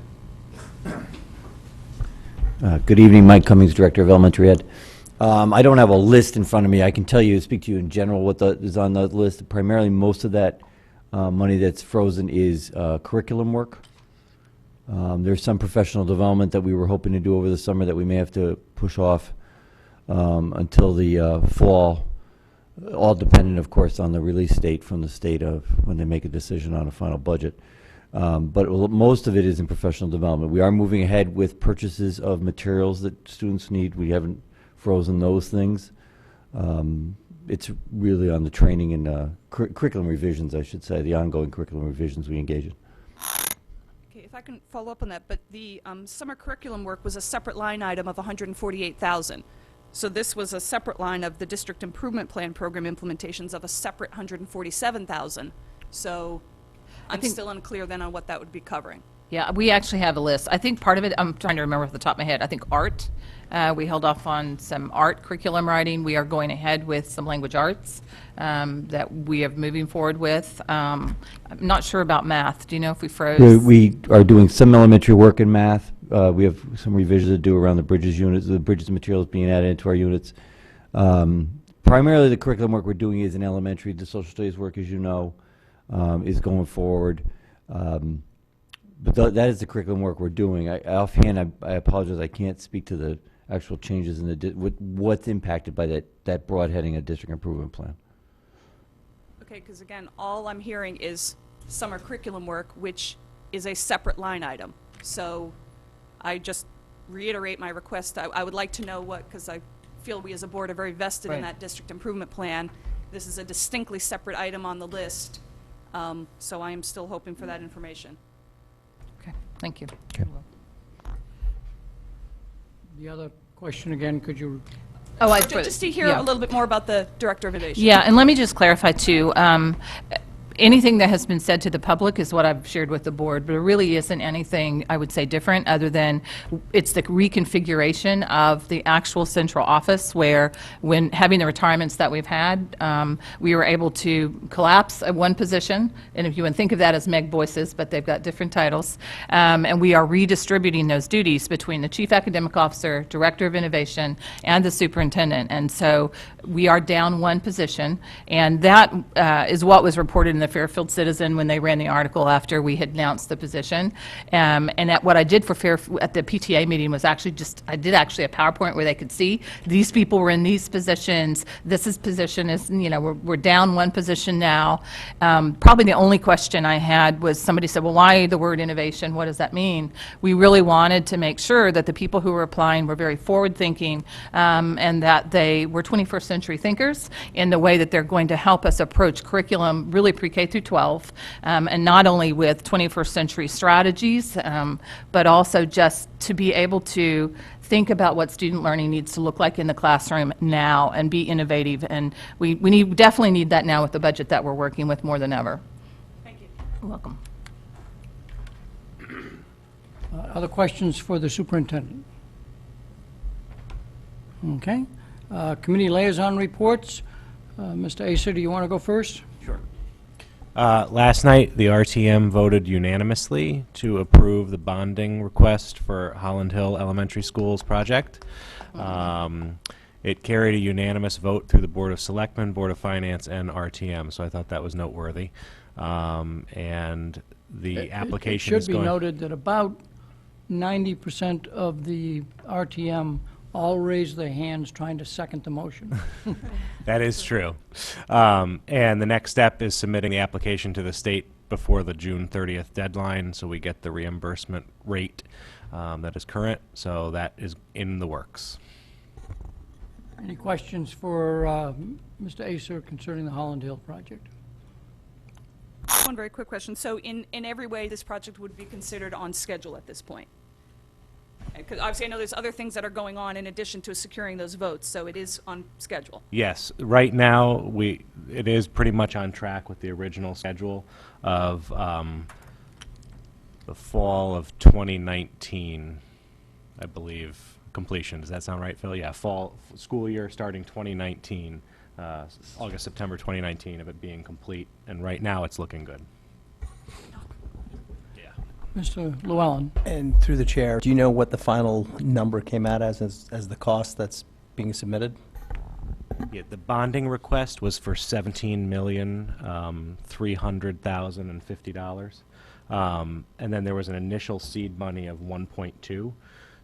[SPEAKER 10] Good evening, Mike Cummings, Director of Elementary Ed. I don't have a list in front of me. I can tell you, speak to you in general what is on the list. Primarily, most of that money that's frozen is curriculum work. There's some professional development that we were hoping to do over the summer that we may have to push off until the fall, all dependent, of course, on the release date from the state of when they make a decision on a final budget. But most of it is in professional development. We are moving ahead with purchases of materials that students need. We haven't frozen those things. It's really on the training and curriculum revisions, I should say, the ongoing curriculum revisions we engage in.
[SPEAKER 3] Okay, if I can follow up on that, but the summer curriculum work was a separate line item of $148,000. So this was a separate line of the district improvement plan program implementations of a separate $147,000. So I'm still unclear then on what that would be covering.
[SPEAKER 6] Yeah, we actually have a list. I think part of it, I'm trying to remember off the top of my head, I think art. We held off on some art curriculum writing. We are going ahead with some language arts that we are moving forward with. I'm not sure about math. Do you know if we froze?
[SPEAKER 10] We are doing some elementary work in math. We have some revisions to do around the Bridges units, the Bridges materials being added into our units. Primarily the curriculum work we're doing is in elementary. The social studies work, as you know, is going forward. But that is the curriculum work we're doing. Offhand, I apologize, I can't speak to the actual changes in what's impacted by that broad heading of district improvement plan.
[SPEAKER 3] Okay, because again, all I'm hearing is summer curriculum work, which is a separate line item. So I just reiterate my request. I would like to know what, because I feel we as a board are very vested in that district improvement plan. This is a distinctly separate item on the list, so I am still hoping for that information.
[SPEAKER 6] Okay, thank you.
[SPEAKER 10] Okay.
[SPEAKER 1] The other question again, could you?
[SPEAKER 6] Oh,
[SPEAKER 3] Just to hear a little bit more about the Director of Innovation.
[SPEAKER 6] Yeah, and let me just clarify too. anything that has been said to the public is what I've shared with the board, but there really isn't anything, I would say, different, other than it's the reconfiguration of the actual central office, where when having the retirements that we've had, we were able to collapse one position, and if you would think of that as Meg Boyce's, but they've got different titles, and we are redistributing those duties between the Chief Academic Officer, Director of Innovation, and the Superintendent, and so we are down one position, and that is what was reported in the Fairfield Citizen when they ran the article after we had announced the position. And what I did for at the PTA meeting was actually I did a PowerPoint where they could see these people were in these positions. Position is, we're down one position now. Probably the only question I had was somebody said, well, why the word innovation? What does that mean? We really wanted to make sure that the people who were applying were very forward-thinking and that they were 21st century thinkers in the way that they're going to help us approach curriculum, really pre-K through 12, and not only with 21st century strategies, but also just to be able to think about what student learning needs to look like in the classroom now and be innovative. And we definitely need that now with the budget that we're working with more than ever.
[SPEAKER 3] Thank you.
[SPEAKER 6] You're welcome.
[SPEAKER 1] Other questions for the superintendent? Okay. Committee liaison reports. Mr. Asa, do you want to go first?
[SPEAKER 11] Last night, the RTM voted unanimously to approve the bonding request for Holland Hill Elementary School's project. It carried a unanimous vote through the Board of Selectmen, Board of Finance, and RTM, so I thought that was noteworthy. And the application is
[SPEAKER 1] It should be noted that about 90% of the RTM all raise their hands trying to second the motion.
[SPEAKER 11] That is true. And the next step is submitting the application to the state before the June 30th deadline, so we get the reimbursement rate that is current. So that is in the works.
[SPEAKER 1] Any questions for Mr. Asa concerning the Holland Hill project?
[SPEAKER 3] One very quick question. So in every way, this project would be considered on schedule at this point? Because obviously I know there's other things that are going on in addition to securing those votes, so it is on schedule.
[SPEAKER 11] Yes, right now it is pretty much on track with the original schedule of the fall of 2019, I believe, completion. Does that sound right, Phil? Yeah, fall school year starting 2019, August, September 2019 of it being complete, and right now it's looking good.
[SPEAKER 1] Mr. Llewellyn?
[SPEAKER 5] And through the chair, do you know what the final number came out as the cost that's being submitted?
[SPEAKER 11] Yeah, the bonding request was for $17,300,050. And then there was an initial seed money of 1.2.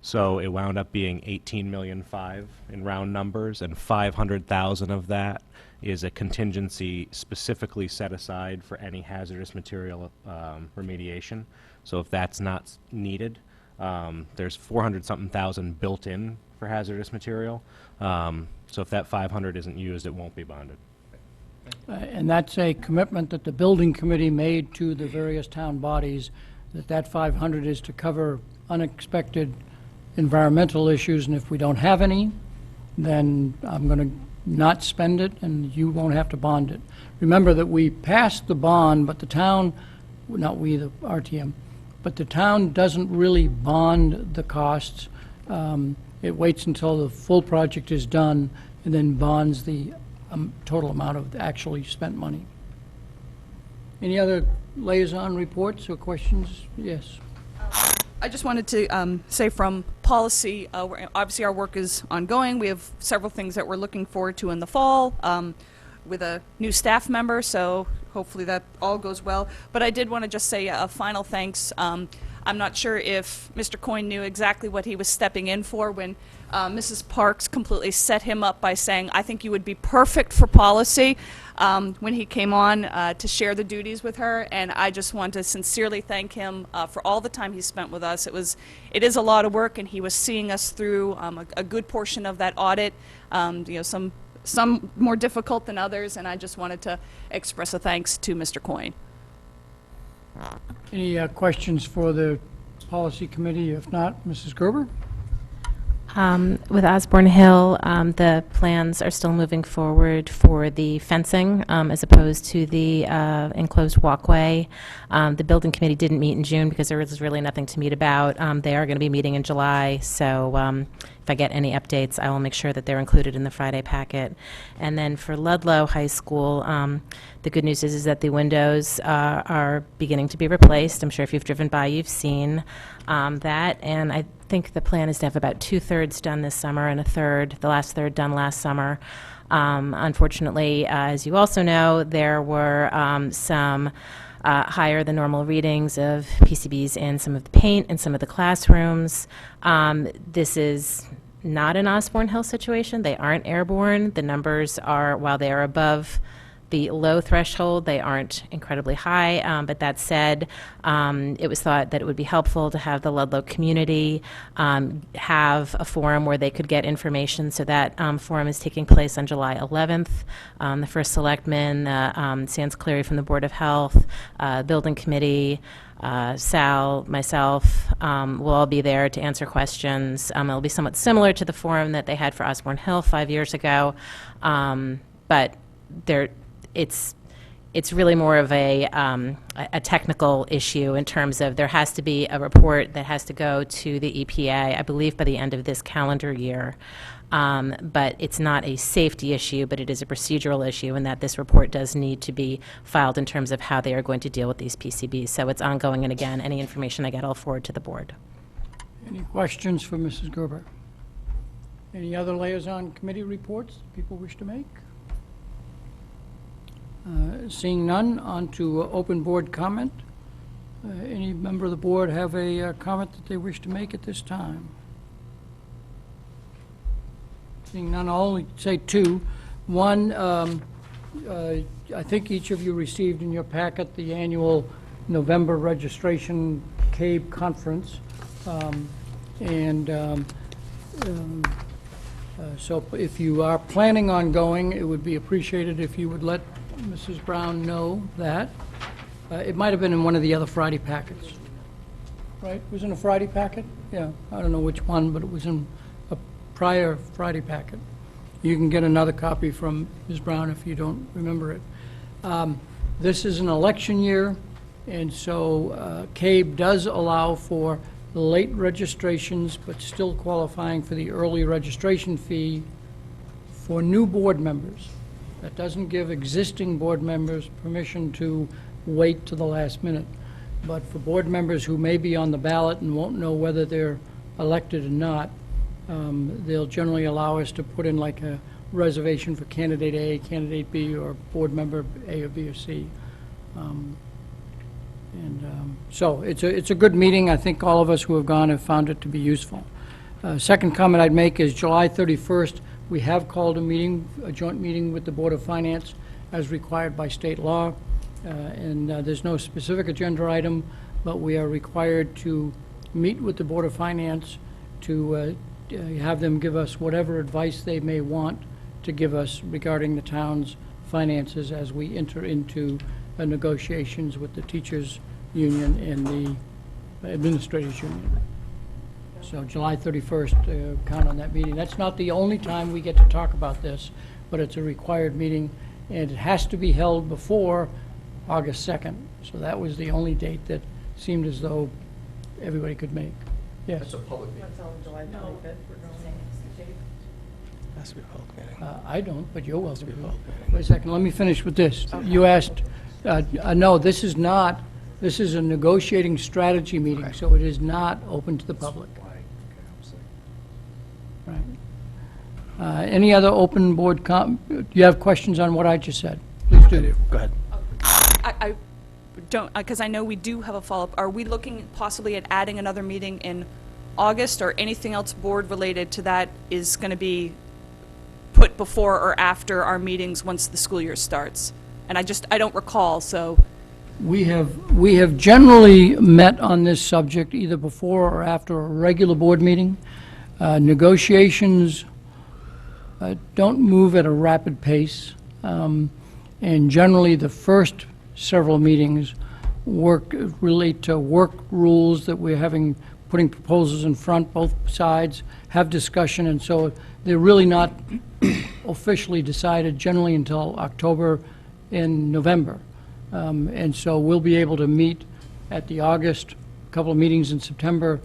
[SPEAKER 11] So it wound up being 18,500,000 in round numbers, and 500,000 of that is a contingency specifically set aside for any hazardous material remediation. So if that's not needed, there's 400-something thousand built in for hazardous material. So if that 500 isn't used, it won't be bonded.
[SPEAKER 1] And that's a commitment that the building committee made to the various town bodies, that 500 is to cover unexpected environmental issues, and if we don't have any, then I'm going to not spend it, and you won't have to bond it. Remember that we passed the bond, but the town, not we, the RTM, but the town doesn't really bond the costs. It waits until the full project is done and then bonds the total amount of actually spent money. Any other liaison reports or questions? Yes.
[SPEAKER 3] I just wanted to say from policy, obviously our work is ongoing. We have several things that we're looking forward to in the fall with a new staff member, so hopefully that all goes well. But I did want to just say a final thanks. I'm not sure if Mr. Coyne knew exactly what he was stepping in for when Mrs. Parks completely set him up by saying, I think you would be perfect for policy, when he came on to share the duties with her. And I just want to sincerely thank him for all the time he spent with us. It is a lot of work, and he was seeing us through a good portion of that audit, some more difficult than others, and I just wanted to express a thanks to Mr. Coyne.
[SPEAKER 1] Any questions for the policy committee? If not, Mrs. Gerber?
[SPEAKER 7] With Osborne Hill, the plans are still moving forward for the fencing as opposed to the enclosed walkway. The building committee didn't meet in June because there was really nothing to meet about. They are going to be meeting in July, so if I get any updates, I will make sure that they're included in the Friday packet. And then for Ludlow High School, the good news is that the windows are beginning to be replaced. I'm sure if you've driven by, you've seen that, and I think the plan is to have about 2/3 done this summer and the last third done last summer. Unfortunately, as you also know, there were some higher than normal readings of PCBs in some of the paint in some of the classrooms. This is not an Osborne Hill situation. They aren't airborne. The numbers are, while they are above the low threshold, they aren't incredibly high, but that said, it was thought that it would be helpful to have the Ludlow community have a forum where they could get information, so that forum is taking place on July 11th. The first selectman, Sands Cleary from the Board of Health, Building Committee, Sal, myself, will all be there to answer questions. It'll be somewhat similar to the forum that they had for Osborne Hill 5 years ago, but it's really more of a technical issue in terms of there has to be a report that has to go to the EPA, I believe by the end of this calendar year. But it's not a safety issue, but it is a procedural issue, in that this report does need to be filed in terms of how they are going to deal with these PCBs. So it's ongoing, and again, any information I get, I'll forward to the board.
[SPEAKER 1] Any questions for Mrs. Gerber? Any other liaison committee reports people wish to make? Seeing none, on to open board comment. Any member of the board have a comment that they wish to make at this time? Seeing none, I'll only say two. One, I think each of you received in your packet the annual November registration CABE conference. So if you are planning on going, it would be appreciated if you would let Mrs. Brown know that. It might have been in one of the other Friday packets, right? Was it in a Friday packet? Yeah, I don't know which one, but it was in a prior Friday packet. You can get another copy from Ms. Brown if you don't remember it. This is an election year, and so CABE does allow for late registrations, but still qualifying for the early registration fee for new board members. That doesn't give existing board members permission to wait to the last minute. But for board members who may be on the ballot and won't know whether they're elected or not, they'll generally allow us to put in like a reservation for candidate A, candidate B, or board member A or B or C. So it's a good meeting. I think all of us who have gone have found it to be useful. Second comment I'd make is July 31st, we have called a joint meeting with the Board of Finance as required by state law. And there's no specific agenda item, but we are required to meet with the Board of Finance to have them give us whatever advice they may want to give us regarding the town's finances as we enter into negotiations with the teachers' union and the administrators' union. So July 31st, count on that meeting. That's not the only time we get to talk about this, but it's a required meeting, and it has to be held before August 2nd. So that was the only date that seemed as though everybody could make. Yes?
[SPEAKER 5] Has to be a public meeting.
[SPEAKER 1] I don't, but you're welcome to. Wait a second, let me finish with this. You asked, no, this is not, this is a negotiating strategy meeting, so it is not open to the public. Right. Any other open board do you have questions on what I just said? Please do.
[SPEAKER 5] Go ahead.
[SPEAKER 3] I don't, because I know we do have a follow-up. Are we looking possibly at adding another meeting in August, or anything else board-related to that is going to be put before or after our meetings once the school year starts? And I don't recall, so.
[SPEAKER 1] We have generally met on this subject either before or after a regular board meeting. Negotiations don't move at a rapid pace, and generally the first several meetings relate to work rules that we're having putting proposals in front, both sides have discussion, and so they're really not officially decided generally until October and November. And so we'll be able to meet at the August, couple of meetings in September,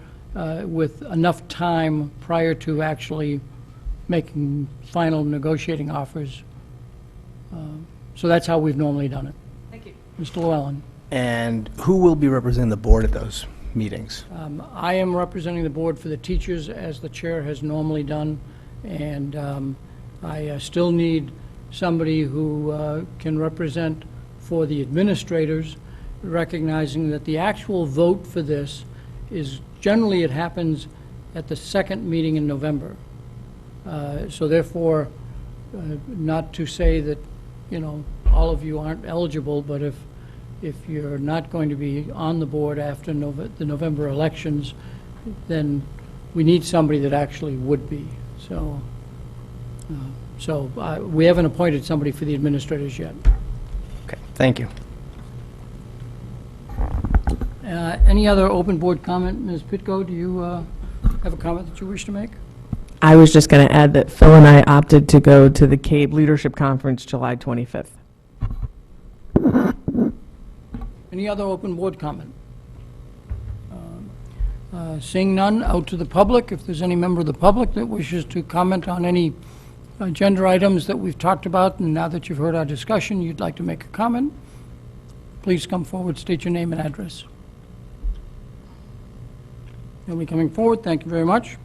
[SPEAKER 1] with enough time prior to actually making final negotiating offers. So that's how we've normally done it.
[SPEAKER 3] Thank you.
[SPEAKER 1] Mr. Llewellyn.
[SPEAKER 5] And who will be representing the board at those meetings?
[SPEAKER 1] I am representing the board for the teachers, as the chair has normally done, and I still need somebody who can represent for the administrators, recognizing that the actual vote for this is, generally it happens at the second meeting in November. So therefore, not to say that, you know, all of you aren't eligible, but if you're not going to be on the board after the November elections, then we need somebody that actually would be. So, we haven't appointed somebody for the administrators yet.
[SPEAKER 5] Okay, thank you.
[SPEAKER 1] Any other open board comment? Ms. Pitko, do you have a comment that you wish to make?
[SPEAKER 12] I was just going to add that Phil and I opted to go to the CABE Leadership Conference July 25th.
[SPEAKER 1] Any other open board comment? Seeing none, out to the public. If there's any member of the public that wishes to comment on any agenda items that we've talked about, and now that you've heard our discussion, you'd like to make a comment, please come forward, state your name and address. Nobody coming forward, thank you very much.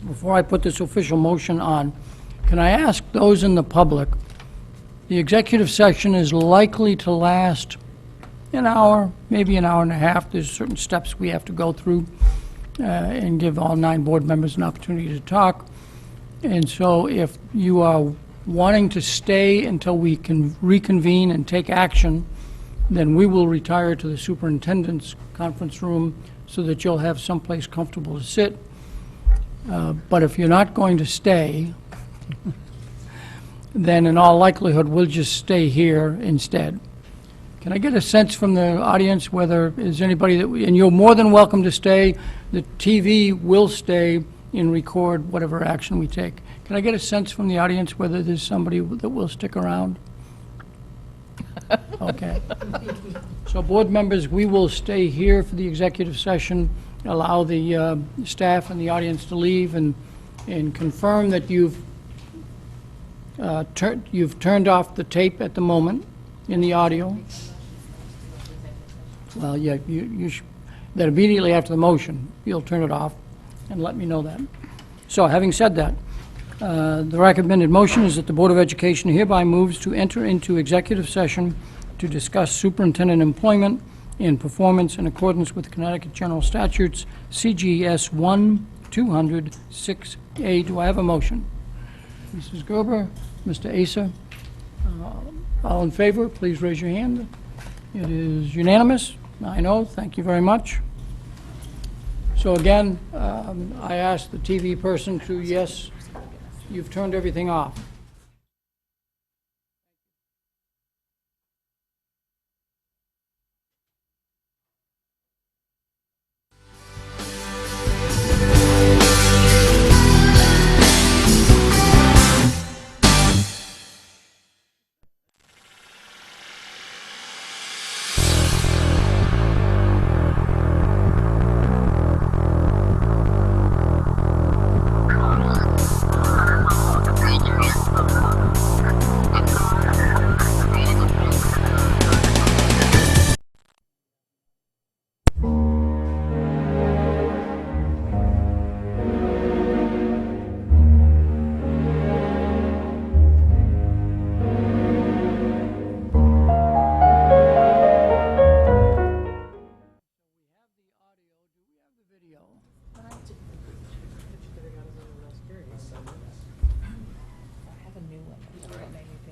[SPEAKER 1] Before I put this official motion on, can I ask those in the public, the executive session is likely to last an hour, maybe an hour and a half. There's certain steps we have to go through and give all 9 board members an opportunity to talk. And so if you are wanting to stay until we can reconvene and take action, then we will retire to the superintendent's conference room so that you'll have someplace comfortable to sit. But if you're not going to stay, then in all likelihood, we'll just stay here instead. Can I get a sense from the audience whether is anybody that, and you're more than welcome to stay, the TV will stay and record whatever action we take. Can I get a sense from the audience whether there's somebody that will stick around? Okay. So board members, we will stay here for the executive session, allow the staff and the audience to leave, and confirm that you've turned off the tape at the moment in the audio. Well, yeah, you should, that immediately after the motion, you'll turn it off and let me know that. So having said that, the recommended motion is that the Board of Education hereby moves to enter into executive session to discuss superintendent employment and performance in accordance with Connecticut General Statutes, CGS 1-200-6A. Do I have a motion? Mrs. Gerber, Mr. Asa, all in favor, please raise your hand. It is unanimous. 9-0. Thank you very much. So again, I asked the TV person to, yes, you've turned everything off.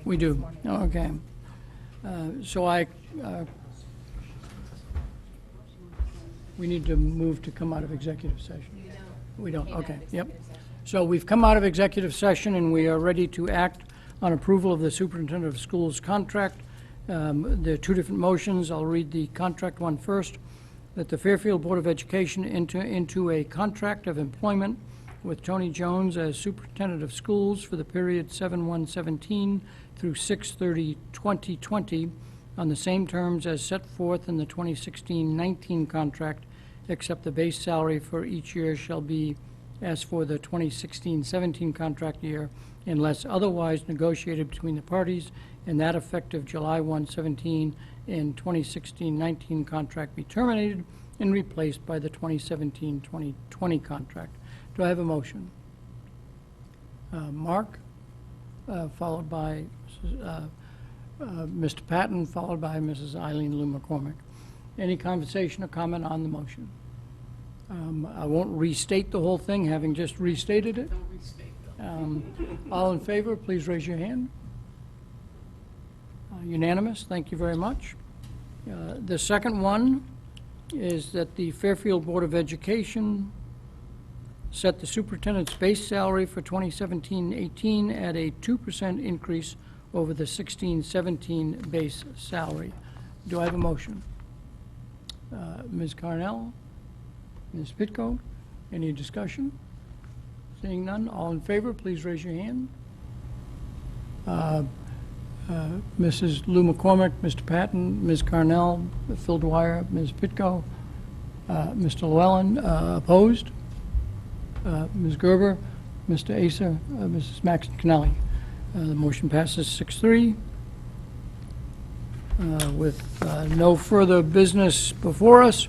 [SPEAKER 1] We do, okay. So we need to move to come out of executive session. We don't, okay, yep. So we've come out of executive session and we are ready to act on approval of the superintendent of schools contract. There are 2 different motions. I'll read the contract one first. that the Fairfield Board of Education enter into a contract of employment with Tony Jones as Superintendent of Schools for the period 7/1/17 through 6/30/2020 on the same terms as set forth in the 2016-19 contract, except the base salary for each year shall be as for the 2016-17 contract year, unless otherwise negotiated between the parties, and that effective July 1/17 and 2016-19 contract be terminated and replaced by the 2017-2020 contract. Do I have a motion? Mark, followed by Mr. Patton, followed by Mrs. Eileen Lou McCormick. Any conversation or comment on the motion? I won't restate the whole thing, having just restated it. Don't restate them. All in favor, please raise your hand. Unanimous, thank you very much. The second one is that the Fairfield Board of Education set the superintendent's base salary for 2017-18 at a 2% increase over the 16-17 base salary. Do I have a motion? Ms. Carnell? Ms. Pitko? Any discussion? Seeing none, all in favor, please raise your hand. Mrs. Lou McCormick, Mr. Patton, Ms. Carnell, Phil Dwyer, Ms. Pitko, Mr. Llewellyn, opposed? Ms. Gerber, Mr. Acer, Mrs. Max Cannelli. The motion passes 6-3. With no further business before us,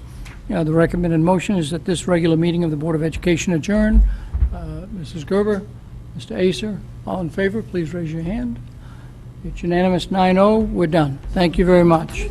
[SPEAKER 1] the recommended motion is that this regular meeting of the Board of Education adjourn. Mrs. Gerber, Mr. Acer, all in favor, please raise your hand. It's unanimous, 9-0. We're done. Thank you very much.